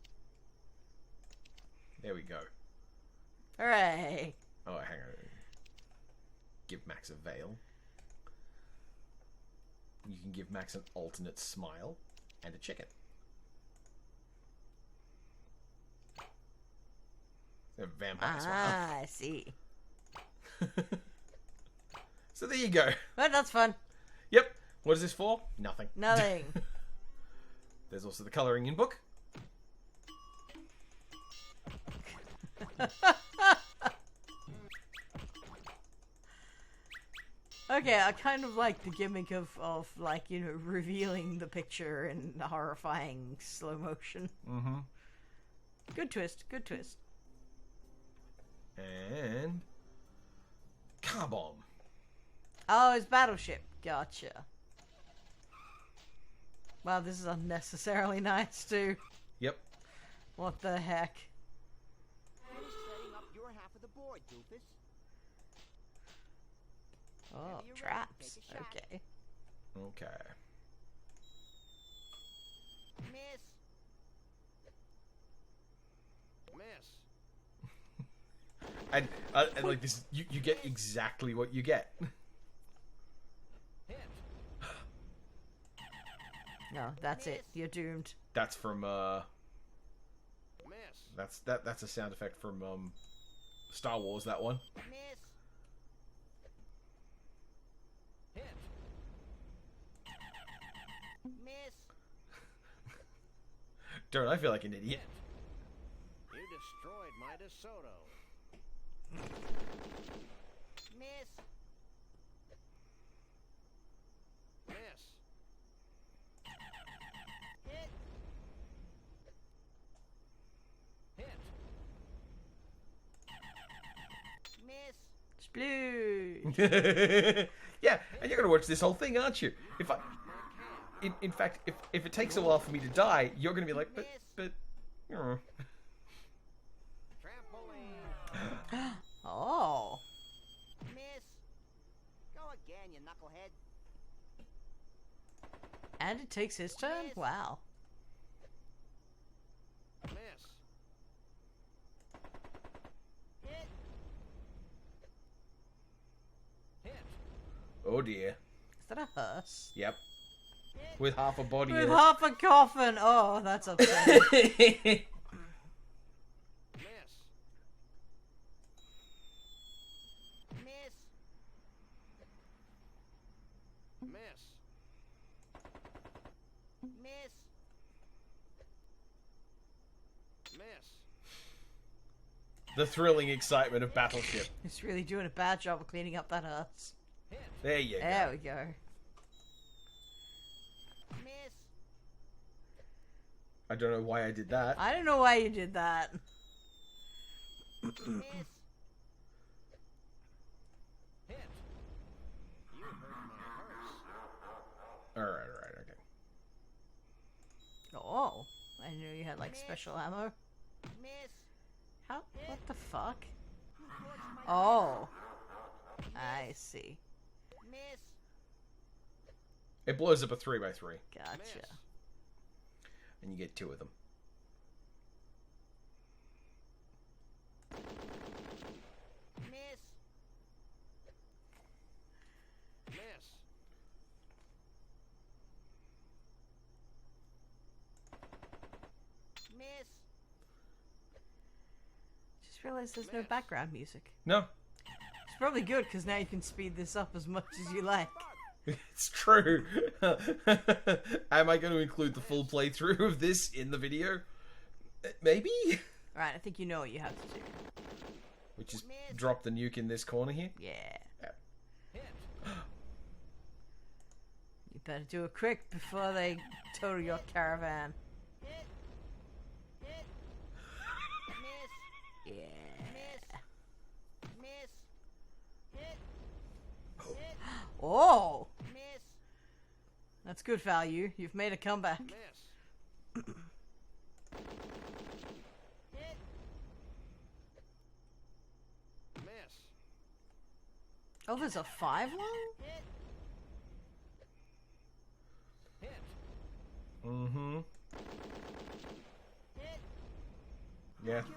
There we go. Hooray! Oh, hang on. Give Max a veil. You can give Max an alternate smile and a chicken. A vampire smile. I see. So there you go. But that's fun. Yep. What is this for? Nothing. Nothing. There's also the colouring in book. Okay, I kind of like the gimmick of like, you know, revealing the picture in horrifying slow motion. Mm-hmm. Good twist, good twist. And car bomb. Oh, it's Battleship. Gotcha. Wow, this is unnecessarily nice too. Yep. What the heck? Finish setting up your half of the board, doofus. Oh, Whenever you're ready, traps. take a shot. Okay. Okay. Miss. Miss. And like this, you get exactly what you get. Hit. No, that's it. You're doomed. That's from Miss. that's a sound effect from Star Wars. That one. Miss. Hit. Miss. Don't I feel like an idiot? You destroyed my DeSoto. Miss. Miss. Hit. Hit. Miss. Splooge. Yeah, and you're gonna watch this whole thing, aren't you? If I, in fact, if it takes a while for me to die, you're gonna be like, but. Trampoline. Oh. Miss. Go again, you knucklehead. And it takes his turn? Miss. Wow. Miss. Hit. Hit. Oh dear. Is that a hearse? Yep. With half a body. With in half a coffin. Oh, that's upsetting. it. Miss. Miss. Miss. Miss. The thrilling excitement of Battleship. He's really doing a bad job of cleaning up that hearse. There you go. There we go. Miss. I don't know why I did that. I don't know why you did that. Miss. Hint. You hurt my purse. Alright, okay. Oh, I knew you had like special ammo. Miss. How? What the fuck? Oh, I see. Miss. It blows up a 3x3, Gotcha. Miss. and you get 2 of them. Miss. Miss. Miss. Just realized there's no Miss. background music. No, It's probably good because now you can speed this up as much as you like. it's true. Am I going to include the full playthrough of this in the video? Maybe? Right, I think you know what you have to do. Which is drop the nuke in this corner here. Yeah. Hint. You better do it quick before they total your caravan. Hit. Hit. Miss. Yeah. Miss. Hit. Hit. Oh! Miss. That's good value. You've made a comeback. Miss. Hit. Miss. Oh, there's a 5 long? Hit. Hint. Mm-hmm. Hit. Yeah. Kill my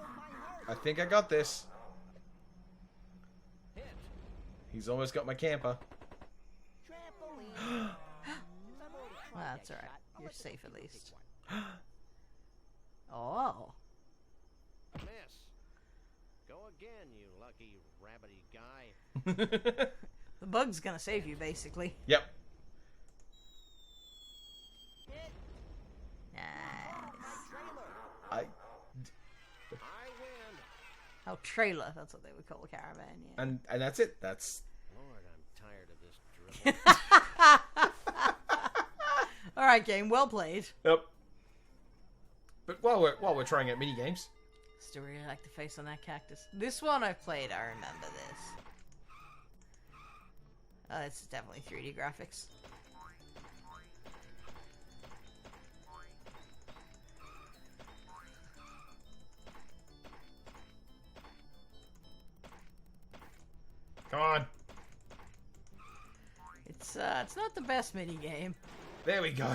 I horse. think I got this. Hint. He's almost got my camper. Trampoline. Well, that's alright. You're safe at least. Oh. Miss. Go again, you lucky rabbity guy. The bug's gonna save you, basically. Yep. Hit. Nice. Trailer. I I win. Oh, trailer. That's what they would call a caravan, yeah. and that's it. That's Lord, I'm tired of this drivel. Alright, game. Well played. yep. But while we're trying out mini games, Still really like the face on that cactus. This one I've played, I remember this. Oh, it's definitely 3D graphics. come on. It's not the best mini game. There we go.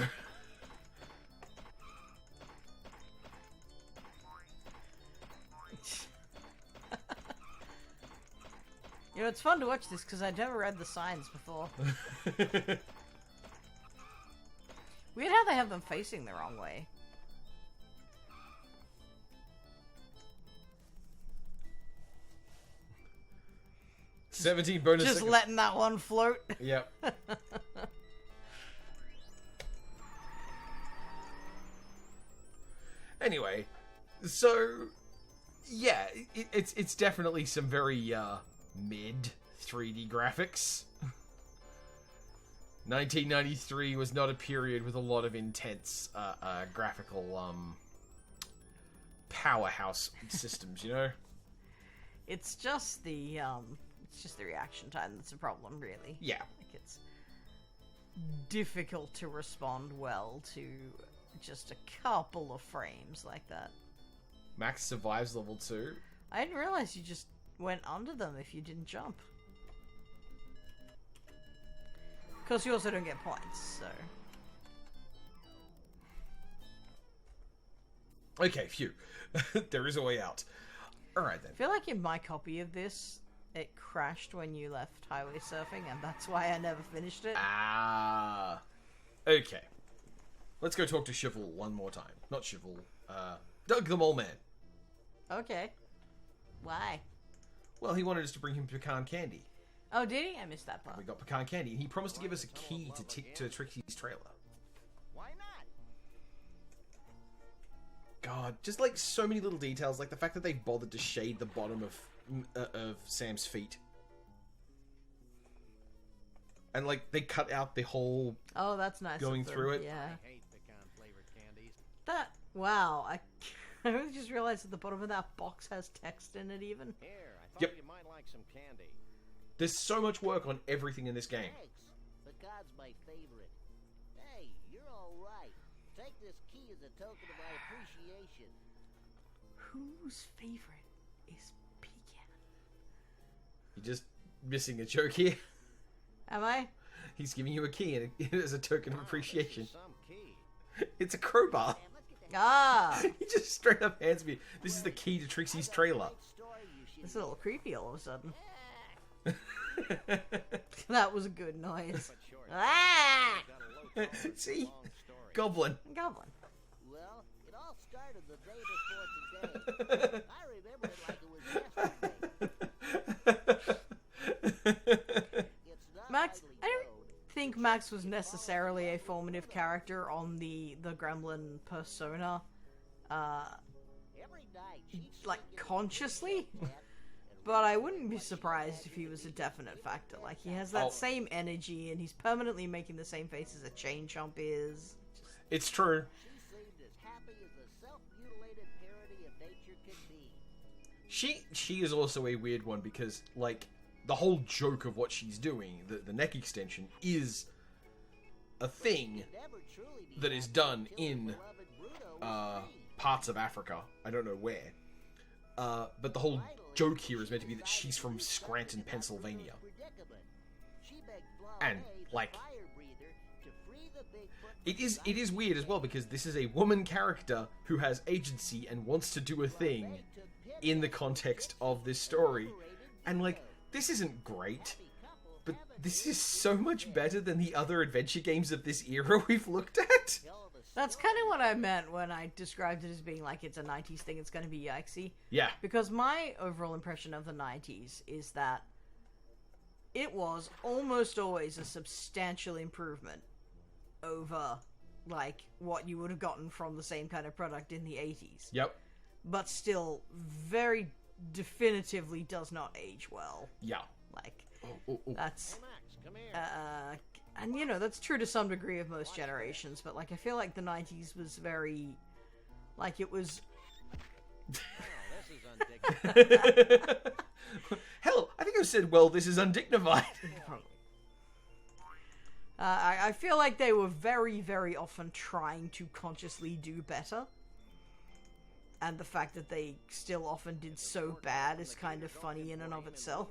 You know, it's fun to watch this because I'd never read the signs before. Weird how they have them facing the wrong way. 17 bonus Just seconds. letting that one float. Yep. Anyway, so yeah, it's definitely some very mid 3D graphics. 1993 was not a period with a lot of intense graphical powerhouse systems, you know? It's just the reaction time that's a problem, really. Yeah. Like, it's difficult to respond well to just a couple of frames like that. Max survives level 2. I didn't realize you just went under them if you didn't jump. Of course, you also don't get points, so... Okay, phew. There is a way out. Alright then. I feel like in my copy of this, it crashed when you left highway surfing, and that's why I never finished it. Ah. Okay. Let's go talk to Chival one more time. Not Chival. Doug the Mole Man. Okay. Why? Well, he wanted us to bring him pecan candy. Oh, did he? I missed that part. We got pecan candy, and he promised to give us a key to Trixie's trailer. Why not? God, just like so many little details, like the fact that they bothered to shade the bottom of Sam's feet. And like they cut out the whole Oh, that's nice. going of them. through it. Yeah. I hate pecan-flavored candies. That. Wow. I really just realized at the bottom of that box has text in it even. Here, I thought Yep. you might like some candy. There's so much work on everything in this game. Thanks. Pecan's my favorite. Hey, you're all right. Take this key as a token of my appreciation. Whose favorite is pecan? You're just missing a joke here. Am I? He's giving you a key and as a token of appreciation. Some key. It's a crowbar. Sam, let's get the Ah! He just straight up hands me. This is the key to Trixie's trailer. story you should It's a little creepy all of a sudden. Ah. That was a good noise. But short. Ah! Got a low tolerance for See? long stories. Goblin. Goblin. Well, it all started the day before today. I remember it like it was yesterday. It's not Max, widely I don't known. think Max was necessarily a formative character on the Gremlin persona. Every night she'd Like, sing in consciously? the cat, But I wouldn't be surprised if he was a definite factor. Like, he has that Oh. same energy, and he's permanently making the same faces a chain chomp is. It's true. she seemed as happy as a self-mutilated parody of nature could be. She is also a weird one because like the whole joke of what she's doing, the neck extension, is a thing Never truly be that is happy done until in the beloved Bruno was free. parts of Africa. I don't know where. But the whole joke here is meant to be that she's from Scranton, Pennsylvania. And, like, It is weird as well because this is a woman character who has agency and wants to do a thing in the context of this story. And like, this isn't great, but this is so much better than the other adventure games of this era we've looked at. That's kind of what I meant when I described it as being like it's a 90s thing, it's going to be yikesy. Yeah. Because my overall impression of the 90s is that it was almost always a substantial improvement over, like, what you would have gotten from the same kind of product in the 80s. Yep. But still very definitively does not age well. Yeah. Like, Oh. that's... Max, come here. And, you know, that's true to some degree of most generations, but, like, I feel like the 90s was very... Like, it was... Oh, this is undignified. Hell, I think I said, well, this is undignified. I feel like they were very, very often trying to consciously do better. And the fact that they still often did so bad is kind of funny in and of itself.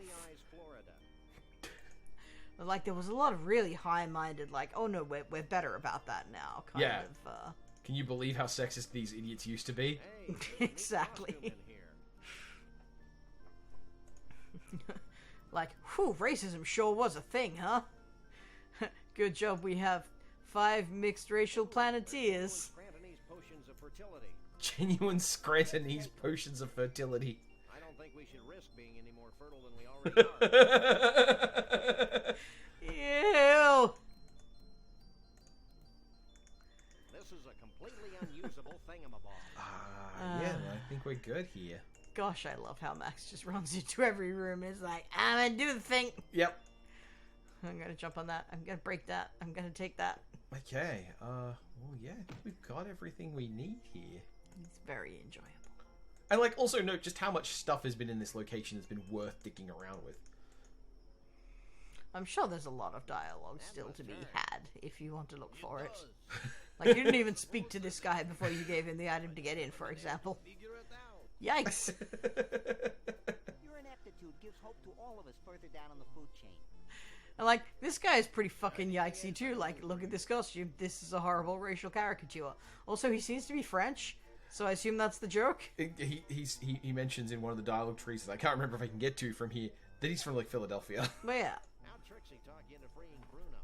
But, like, there was a lot of really high-minded, like, oh no, we're better about that now, kind Yeah. of, Can you believe how sexist these idiots used to be? Hey, exactly. costume in here. Like, whew, racism sure was a thing, huh? Good job we have 5 mixed racial planeteers. Scrantonese potions of fertility. Genuine Scrantonese potions of fertility. I don't think we should risk being any more fertile than we already are. Ew! This is a completely unusable thingamabob. Yeah, I think we're good here. Gosh, I love how Max just runs into every room and is like, I'm gonna do the thing. Yep. I'm gonna jump on that. I'm gonna break that. I'm gonna take that. Okay, well, yeah, I think we've got everything we need here. It's very enjoyable. And, like, also note just how much stuff has been in this location that's been worth dicking around with. I'm sure there's a lot of dialogue still to be had if you want to look for it. Like, you didn't even speak to this guy before you gave him the item to get in, for example. Figure it out. Yikes! Your ineptitude gives hope to all of us further down on the food chain. And, like, this guy is pretty fucking yikesy, too. Like, look at this costume. This is a horrible racial caricature. Also, he seems to be French, so I assume that's the joke. He mentions in one of the dialogue trees that I can't remember if I can get to from here that he's from, like, Philadelphia. But yeah, Now Trixie talk you into freeing Bruno.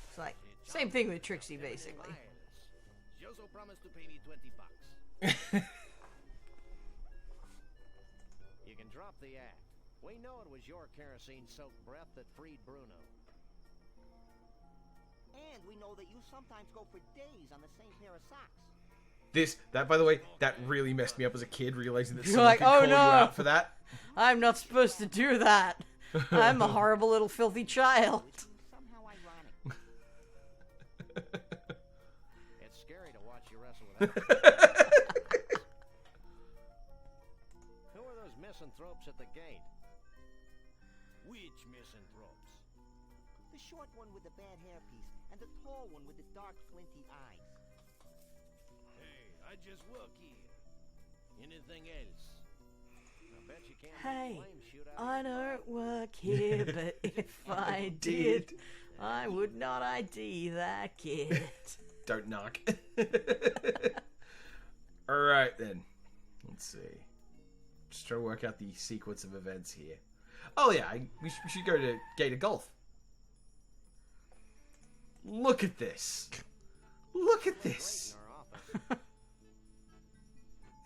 it's like, same thing with Trixie, basically. Joso promised to pay me $20. You can drop the act. We know it was your kerosene-soaked breath that freed Bruno. And we know that you sometimes go for days on the same pair of socks. That, by the way, that really messed me up as a kid, realizing that You're someone like, could "Oh, call you no." out for that. I'm not supposed to do that. I'm a horrible little filthy child. Somehow ironic. It's scary to watch you wrestle with that. Who are those misanthropes at the gate? Which misanthropes? The short one with the bad hairpiece, and the tall one with the dark, flinty eyes. Hey, I just work here. Anything else? I bet you can't Hey, make flames shoot out I of your don't work here, but if I did, I would not ID that kid. Don't knock. Alright then. Let's see. Just trying to work out the sequence of events here. Oh yeah, we should go to Gate of Golf. Look at this. Look at this. in our office.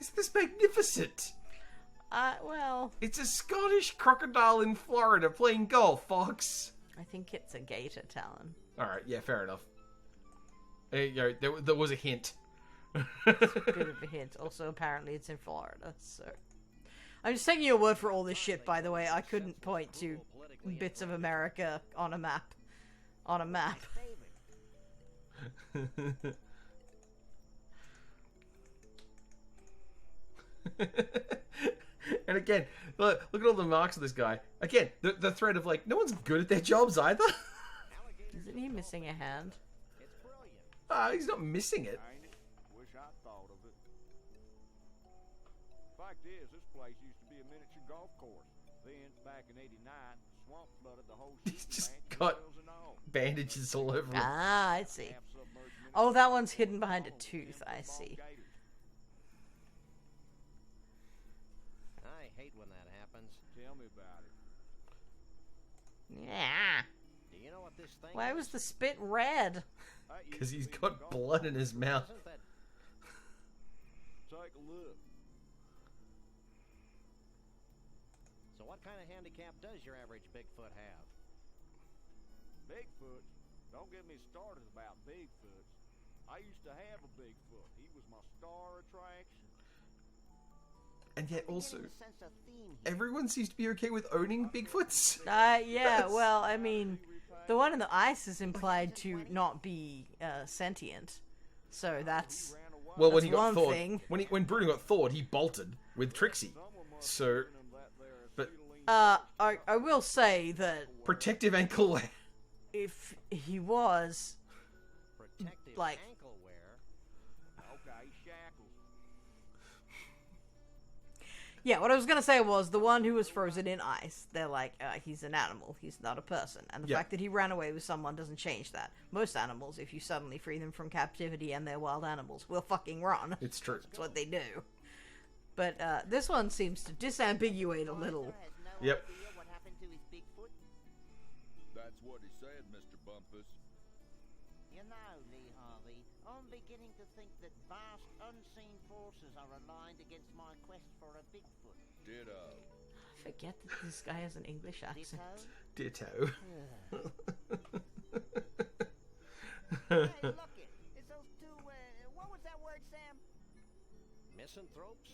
Isn't this magnificent? Well, It's a Scottish crocodile in Florida playing golf, Fox. I think it's a gator, Talon. Alright, yeah, fair enough. There you go. There was a hint. Bit of a hint. Also, apparently it's in Florida, so... I'm just taking your word for all this shit, by the way. I couldn't point to bits of America on a map. On a map. And again, look at all the marks of this guy. Again, the thread of like, no one's good at their jobs either. Isn't he missing a hand? It's brilliant. He's not missing it. Ain't it? Wish I'd thought of it. Fact is, this place used to be a miniature golf course. Then, back in '89, swamp flooded the whole He's shooting just ranch, got wells and all. bandages all over him. Ah, I see. Half-submerged miniature Oh, that one's hidden behind a tooth. I see. gators. I hate when that happens. Tell me about it. Yeah. Do you know what this thing Why is? was the spit red? That used Because to he's be got golf blood in his mouth. Isn't that Take a look. so? What kind of handicap does your average Bigfoot have? Bigfoot? Don't get me started about Bigfoot. I used to have a Bigfoot. He was my star attraction. And yet I'm also, getting a sense of theme here. everyone seems to be okay with owning Bigfoots. Yeah, well, I mean, the one in the ice is implied to not be sentient. So that's... Ran away. Well, when That's he got one thawed, thing. when Bruno got thawed, he bolted with Trixie. Someone must So, have given him that there but- acetylene I will say that protective ankle wear. if he was... Protective like- ankle wear. Okay, shackles. Yeah, what I was gonna say was the one who was frozen in ice. They're like, he's an animal. He's not a person. And the Yeah. fact that he ran away with someone doesn't change that. Most animals, if you suddenly free them from captivity and they're wild animals, will fucking run. It's true. That's what they do. But this one seems to disambiguate a little. Has no Yep. idea what happened to his Bigfoot. That's what he said, Mr. Bumpus. You know, Lee Harvey, I'm beginning to think that vast unseen forces are aligned against my quest for a Bigfoot. Ditto. I forget that this guy has an English accent. Ditto? Ditto. Hey, look it. It's those two, what was that word, Sam? Misanthropes?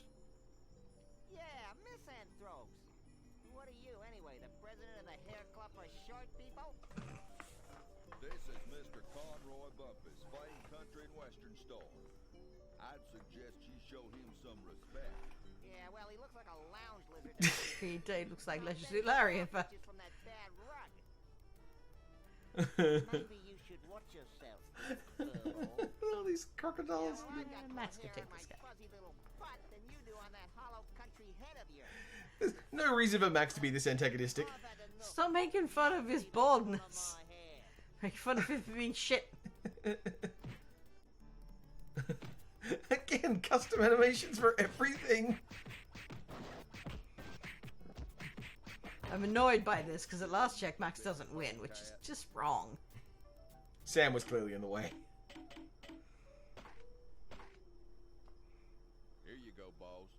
Yeah, misanthropes. What are you, anyway, the president of the Hair Club for Short People? This is Mr. Conroy Bumpus, famed country and western star. I'd suggest you show him some respect. Yeah, well, he looks like a lounge lizard. He looks like Leisure Larry, in fact. Just from that bad rug. Maybe you should watch yourself, Butthole. All these crocodiles. Well, I got more Max could hair take in my this guy. fuzzy little butt than you do on that hollow country head of yours. There's no reason for Max to be this antagonistic. I've had enough Stop making fun of his on baldness. my hair. Making fun of him for being shit. Again, custom animations for everything. I'm annoyed by this because at last check Max doesn't win, which is just wrong. Sam was clearly in the way. Here you go, boss.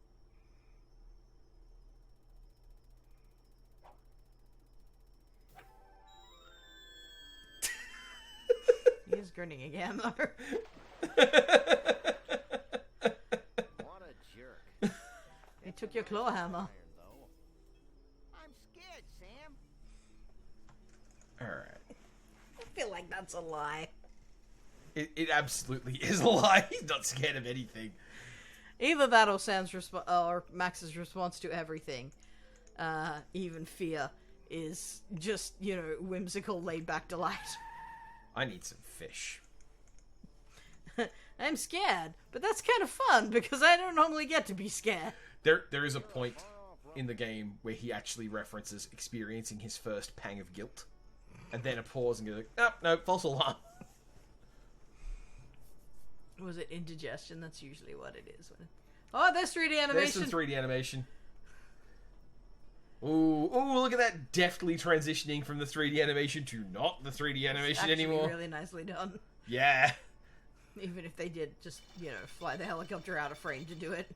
He is grinning again though. took your claw hammer. Iron, though. I'm scared, Sam. Alright. I feel like that's a lie. It absolutely is a lie. He's not scared of anything. Either that or or Max's response to everything, even fear, is just, you know, whimsical, laid-back delight. I need some fish. I'm scared, but that's kind of fun because I don't normally get to be scared. There is a point in the game where he actually references experiencing his first pang of guilt, and then a pause and goes like, "Oh, no, false alarm." Was it indigestion? That's usually what it is. Oh, there's 3D animation. There's some 3D animation. Ooh, look at that deftly transitioning from the 3D animation to not the 3D animation It's anymore. Really nicely done. Yeah. Even if they did just, you know, fly the helicopter out of frame to do it.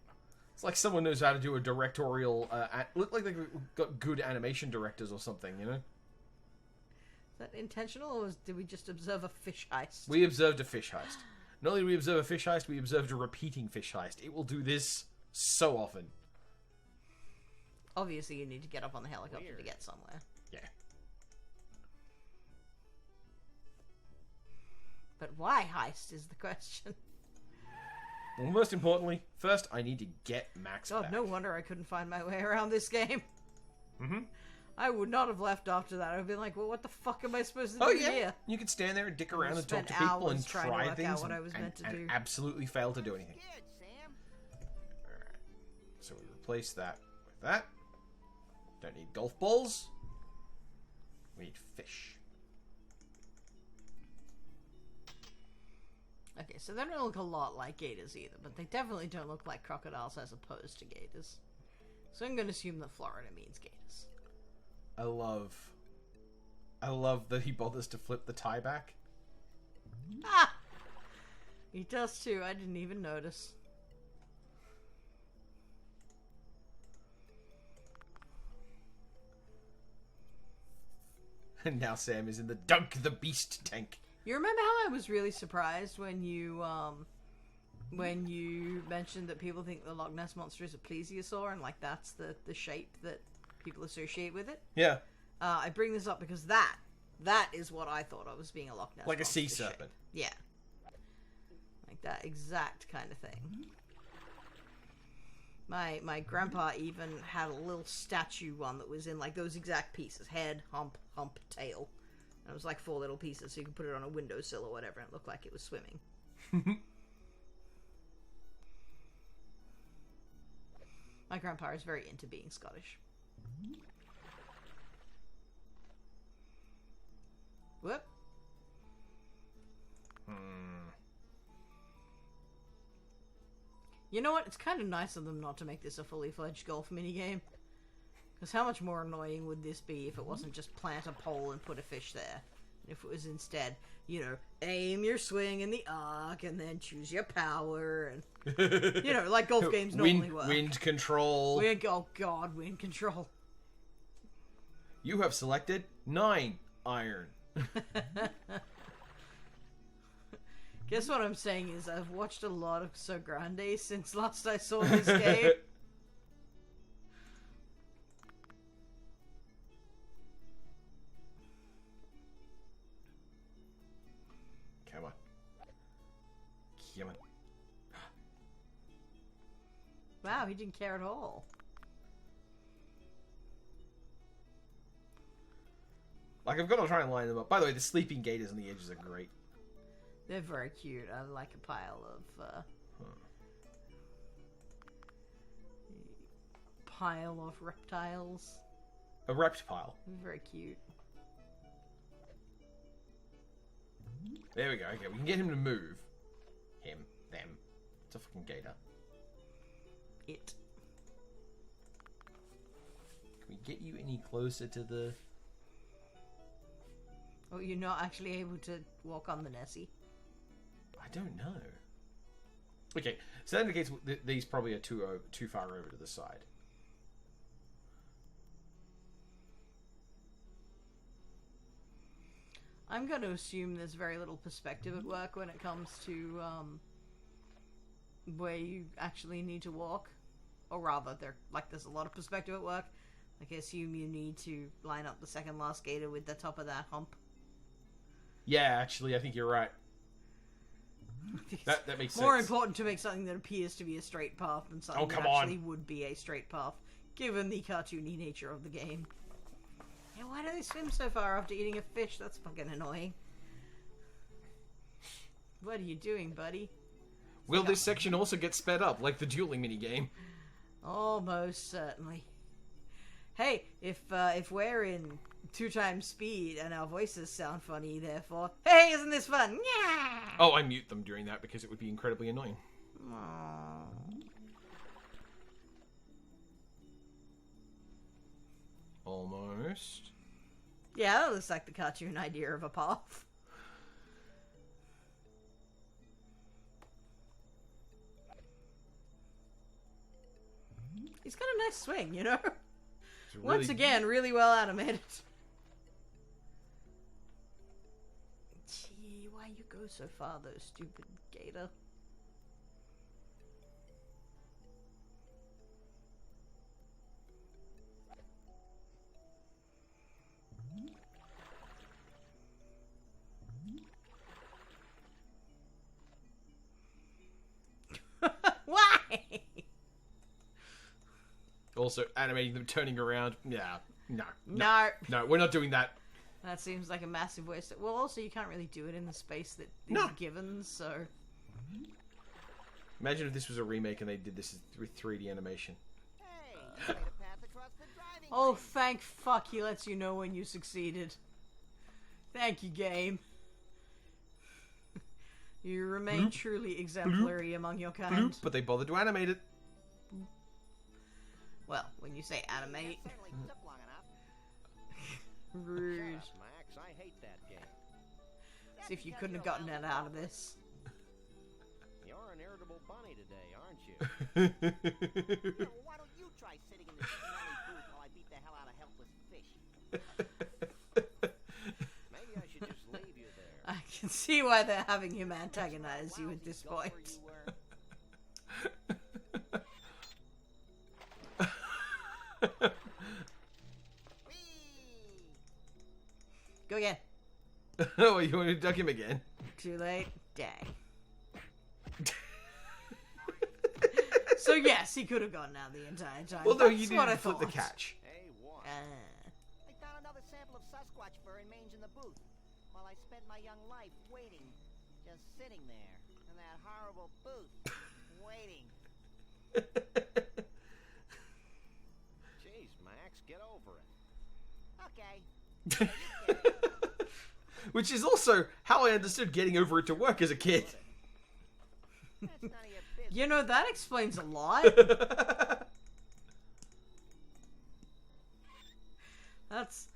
It's like someone knows how to do a directorial... look like they've got good animation directors or something, you know? Is that intentional, or did we just observe a fish heist? We observed a fish heist. Not only did we observe a fish heist, we observed a repeating fish heist. It will do this so often. Obviously, you need to get up on the helicopter to get somewhere. Yeah. But why heist is the question. Well, most importantly, first I need to get Max God, back. no wonder I couldn't find my way around this game. Mm-hmm. I would not have left after that. I would have been like, well, what the fuck am I supposed to Oh do yeah, here? you could stand there and dick around and talk spent to people hours and trying to try work things out what and, I was meant to and do. absolutely fail to do anything. Scared, Sam. Alright, so we replace that with that. Don't need golf balls. We need fish. Okay, so they don't look a lot like gators either, but they definitely don't look like crocodiles as opposed to gators. So I'm going to assume that Florida means gators. I love that he bothers to flip the tie back. Ah! He does too, I didn't even notice. And now Sam is in the Dunk the Beast tank. You remember how I was really surprised when you mentioned that people think the Loch Ness Monster is a plesiosaur and like that's the shape that people associate with it? Yeah. I bring this up because that is what I thought I was being a Loch Ness Like a Monster sea shape. serpent. Yeah. Like that exact kind of thing. My grandpa even had a little statue one that was in like those exact pieces. Head, hump, tail. And it was like 4 little pieces so you could put it on a windowsill or whatever and it looked like it was swimming. My grandpa is very into being Scottish. Whoop. You know what? It's kind of nice of them not to make this a fully fledged golf minigame. Because how much more annoying would this be if it wasn't just plant a pole and put a fish there? If it was instead, you know, aim your swing in the arc and then choose your power and, you know, like golf games normally work. Wind control. Oh god, wind control. You have selected 9 iron. Guess what I'm saying is I've watched a lot of So Grande since last I saw this game. Come on. Come on. Wow, he didn't care at all. Like, I've got to try and line them up. By the way, the sleeping gators on the edges are great. They're very cute. I like a pile of, pile of reptiles. A reptile. Very cute. There we go. Okay, we can get him to move. Him. Them. It's a fucking gator. It. Can we get you any closer to the... Oh, you're not actually able to walk on the Nessie? I don't know. Okay, so that indicates these probably are too far over to the side. I'm going to assume there's very little perspective at work when it comes to where you actually need to walk. or rather, there's a lot of perspective at work. Like, I assume you need to line up the second last gator with the top of that hump. Yeah, actually, I think you're right. That makes sense. More important to make something that appears to be a straight path than something that actually would be a straight path, given the cartoony nature of the game. Yeah, why do they swim so far after eating a fish? That's fucking annoying. What are you doing, buddy? Will this section also get sped up, like the dueling minigame? Almost certainly. Hey, if we're in 2 times speed and our voices sound funny, therefore, hey, isn't this fun? Yeah. Oh, I mute them during that because it would be incredibly annoying. Aww. Almost. Yeah, that looks like the cartoon idea of a path. He's got a nice swing, you know? Really... Once again, really well animated. Gee, why you go so far, though, stupid gator? Why? Also, animating them turning around. Yeah, no, we're not doing that. That seems like a massive waste. Well, also, you can't really do it in the space that is given, so... Imagine if this was a remake and they did this with 3D animation. Hey, you made a path across the driving Oh, range. thank fuck he lets you know when you succeeded. Thank you, game. You remain truly exemplary among your kind. Bloop, but they bothered to animate it. Well, when you say animate. That certainly took long enough. Rude. Shut up, Max. I hate that game. See if you couldn't have gotten it out of this. You're an irritable bunny today, aren't you? Yeah, well, why don't you try sitting in the smelly booth while I beat the hell out of helpless fish? Maybe I should just leave you there. I can see why they're having him antagonize you at this point. Go again. Oh, you want to duck him again? Too late. Dang. So yes, he could have gotten out the entire time. Although That's you what I didn't flip the thought. catch. Hey, what? I found another sample of Sasquatch fur and mange in the booth, while I spent my young life waiting, just sitting there in that horrible booth, waiting. Jeez, Max, get over it. Okay. Which is also how I understood getting over it to work as a kid. That's none of your business. You know, that explains a lot. That's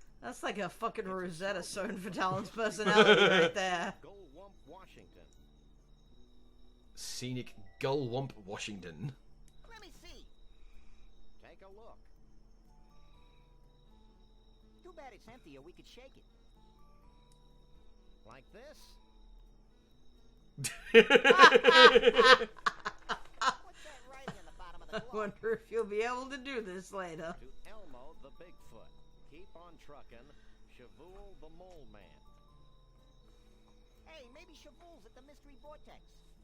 like a fucking Rosetta Stone for Talen's personality right there. Gullwump, Washington. Scenic Gullwump, Washington. Let me see. Take a look. Too bad it's empty, or we could shake it. Like this? What's that writing on the bottom of the I glove? wonder if you'll be able to do this later. To Elmo the Bigfoot. Keep on trucking. Shavul the Mole Man. Hey, maybe Shavul's at the Mystery Vortex.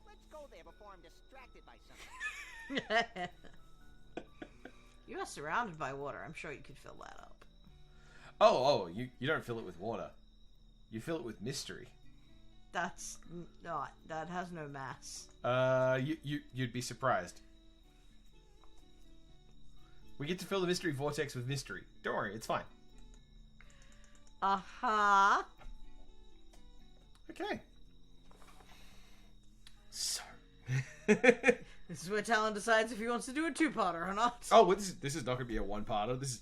Let's go there before I'm distracted by something. You are surrounded by water. I'm sure you could fill that up. You don't fill it with water. You fill it with mystery. That's not. That has no mass. You'd be surprised. We get to fill the mystery vortex with mystery. Don't worry, it's fine. Uh-huh. Okay. So. This is where Talon decides if he wants to do a two-parter or not. Oh, well, this is not going to be a one-parter. This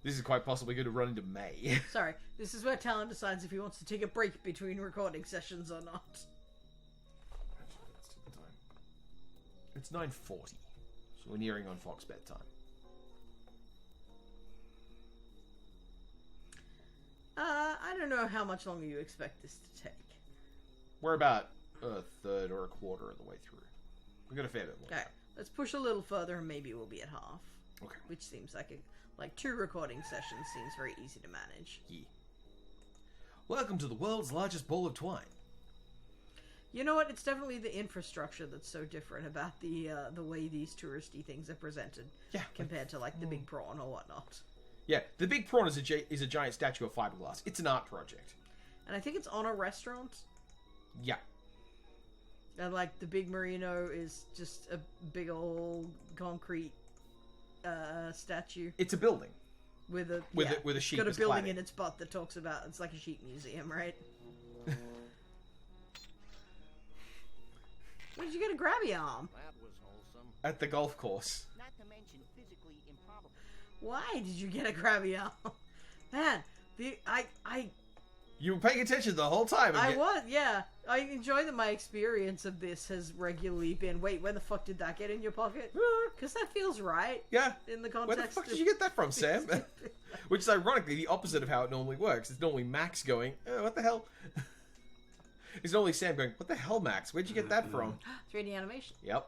is quite possibly going to run into May. Sorry, this is where Talon decides if he wants to take a break between recording sessions or not. It's 9:40, so we're nearing on Fox bedtime. I don't know how much longer you expect this to take. We're about a third or a quarter of the way through. We've got a fair bit more. Alright, Let's push a little further and maybe we'll be at half. Okay. Which seems like 2 recording sessions seems very easy to manage. Yeah. Welcome to the world's largest ball of twine. You know what? It's definitely the infrastructure that's so different about the way these touristy things are presented. Yeah. Compared to like the big prawn or whatnot. Yeah, the big prawn is a giant statue of fiberglass. It's an art project. And I think it's on a restaurant. Yeah. And like the big merino is just a big old concrete statue It's a building. with a with a sheep got a as building cladding. in its butt that talks about it's like a sheep museum, right? Where did you get a grabby arm? That was wholesome. At the golf course. Not to mention physically improbable. Why did you get a grabby arm? Man, You were paying attention the whole time. I was, yeah. I enjoy that my experience of this has regularly been, wait, where the fuck did that get in your pocket? Because that feels right. Yeah. In the Where context the fuck of... did you get that from, Sam? Which is ironically the opposite of how it normally works. It's normally Max going, oh, what the hell? It's normally Sam going, what the hell, Max? Where'd you get that from? 3D animation. Yep.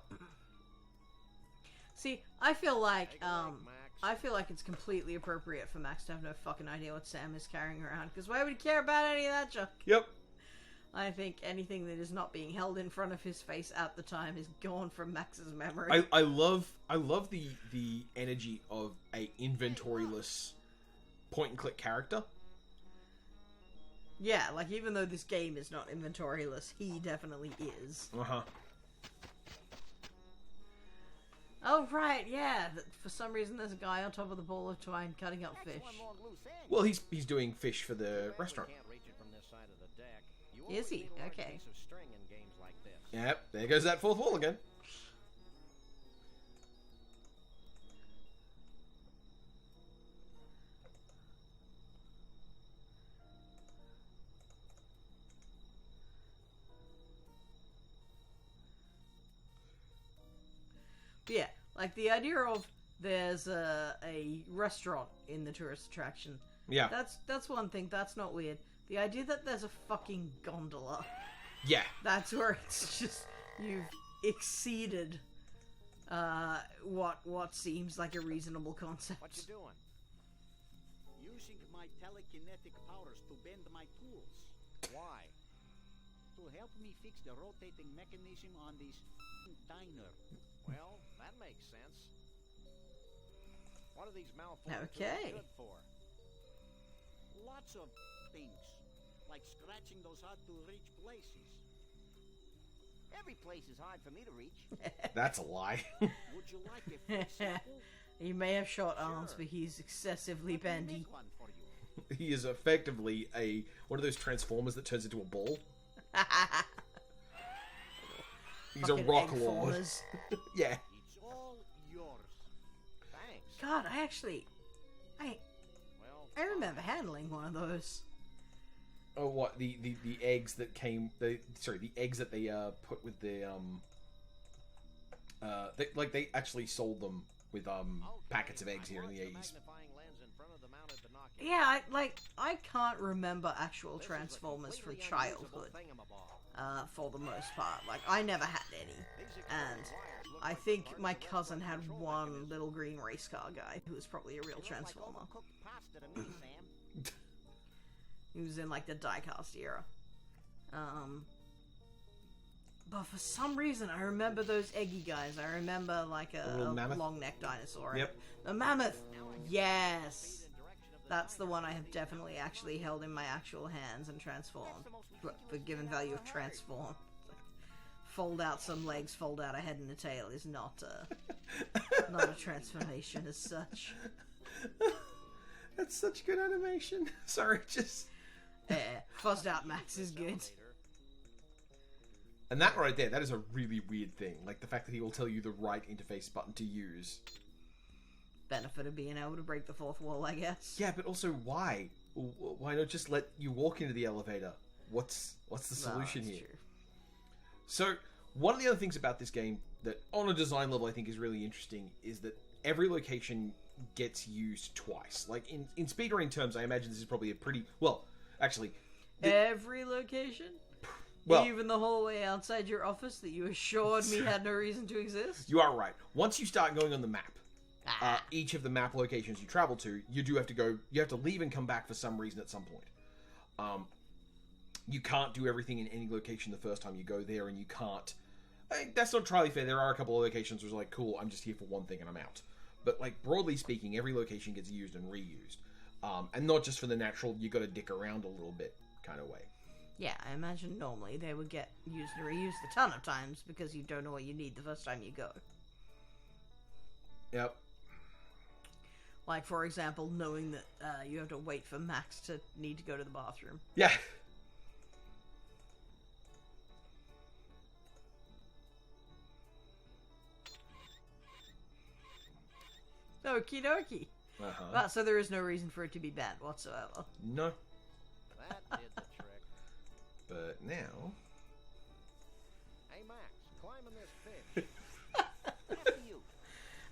See, I feel like Max. it's completely appropriate for Max to have no fucking idea what Sam is carrying around. Because why would he care about any of that junk? Yep. I think anything that is not being held in front of his face at the time is gone from Max's memory. I love the energy of a inventoryless point and click character. Yeah, like even though this game is not inventoryless, he definitely is. Uh-huh. Oh right, yeah. For some reason, there's a guy on top of the ball of twine cutting up fish. One long loose end. Well, he's doing fish for the restaurant. You can't reach it from this side of the deck. You Is always he? need a large Okay. piece of string in games like this. Yep, there goes that fourth wall again. But yeah, like the idea of there's a restaurant in the tourist attraction. Yeah. That's one thing. That's not weird. The idea that there's a fucking gondola. Yeah. That's where it's just you've exceeded what seems like a reasonable concept. What you doing? Using my telekinetic powers to bend my tools. Why? To help me fix the rotating mechanism on this diner. Well, that makes sense. What are these malformed Okay. tools good for? Lots of things. Like scratching those hard-to-reach places. Every place is hard for me to reach. That's a lie. Would you like a free sample? He may have short arms, but he's excessively Let me bendy. make one for you. He is effectively one of those transformers that turns into a ball. He's a Fucking rock egg lord. formers. Yeah. It's all yours. Thanks. God, Well, I remember handling one of those. Oh, what the eggs that came? The eggs that they put with the they actually sold them with packets of eggs here in the 80s. magnifying lens in front of the mounted binocular. Yeah, I can't remember actual This is a Transformers from completely childhood. unusable thingamabob. For the most part, like I never had any, and I think my cousin had one little green race car guy who was probably a real Transformer. Like overcooked pasta to me, Sam. He was in like the diecast era. But for some reason, I remember those eggy guys. I remember like a little mammoth? long-necked dinosaur. Yep. A mammoth. Yes. That's the one I have definitely actually held in my actual hands and transformed. But for given value of transform. Fold out some legs, fold out a head and a tail is not a transformation as such. That's such good animation. Sorry, just Fuzzed out Max is good. and that right there, that is a really weird thing. Like the fact that he will tell you the right interface button to use. Benefit of being able to break the fourth wall, I guess. Yeah, but also why? Why not just let you walk into the elevator? What's the solution that's here? true. So, one of the other things about this game that, on a design level, I think is really interesting is that every location gets used twice. Like, in speedrunning terms, I imagine this is probably a pretty... Well, actually... Every location? Well, even the whole way outside your office that you assured me had no reason to exist? you are right. Once you start going on the map, each of the map locations you travel to, you do have to go. You have to leave and come back for some reason at some point. You can't do everything in any location the first time you go there, and you can't. That's not entirely fair. There are a couple of locations where it's like, cool, I'm just here for one thing and I'm out. But like broadly speaking, every location gets used and reused, and not just for the natural. You got to dick around a little bit kind of way. Yeah, I imagine normally they would get used and reused a ton of times because you don't know what you need the first time you go. Yep. Like, for example, knowing that you have to wait for Max to need to go to the bathroom. Yeah. Okie dokie. Well, so there is no reason for it to be banned whatsoever. No. That did the trick. But now... Hey, Max, climb on this fish. After you.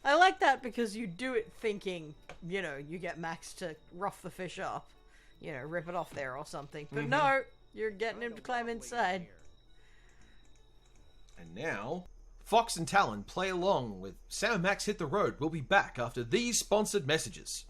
I like that because you do it thinking, you know, you get Max to rough the fish up. You know, rip it off there or something. But no, you're getting him to climb inside. And now, Fox and Talen play along with Sam and Max Hit the Road. We'll be back after these sponsored messages.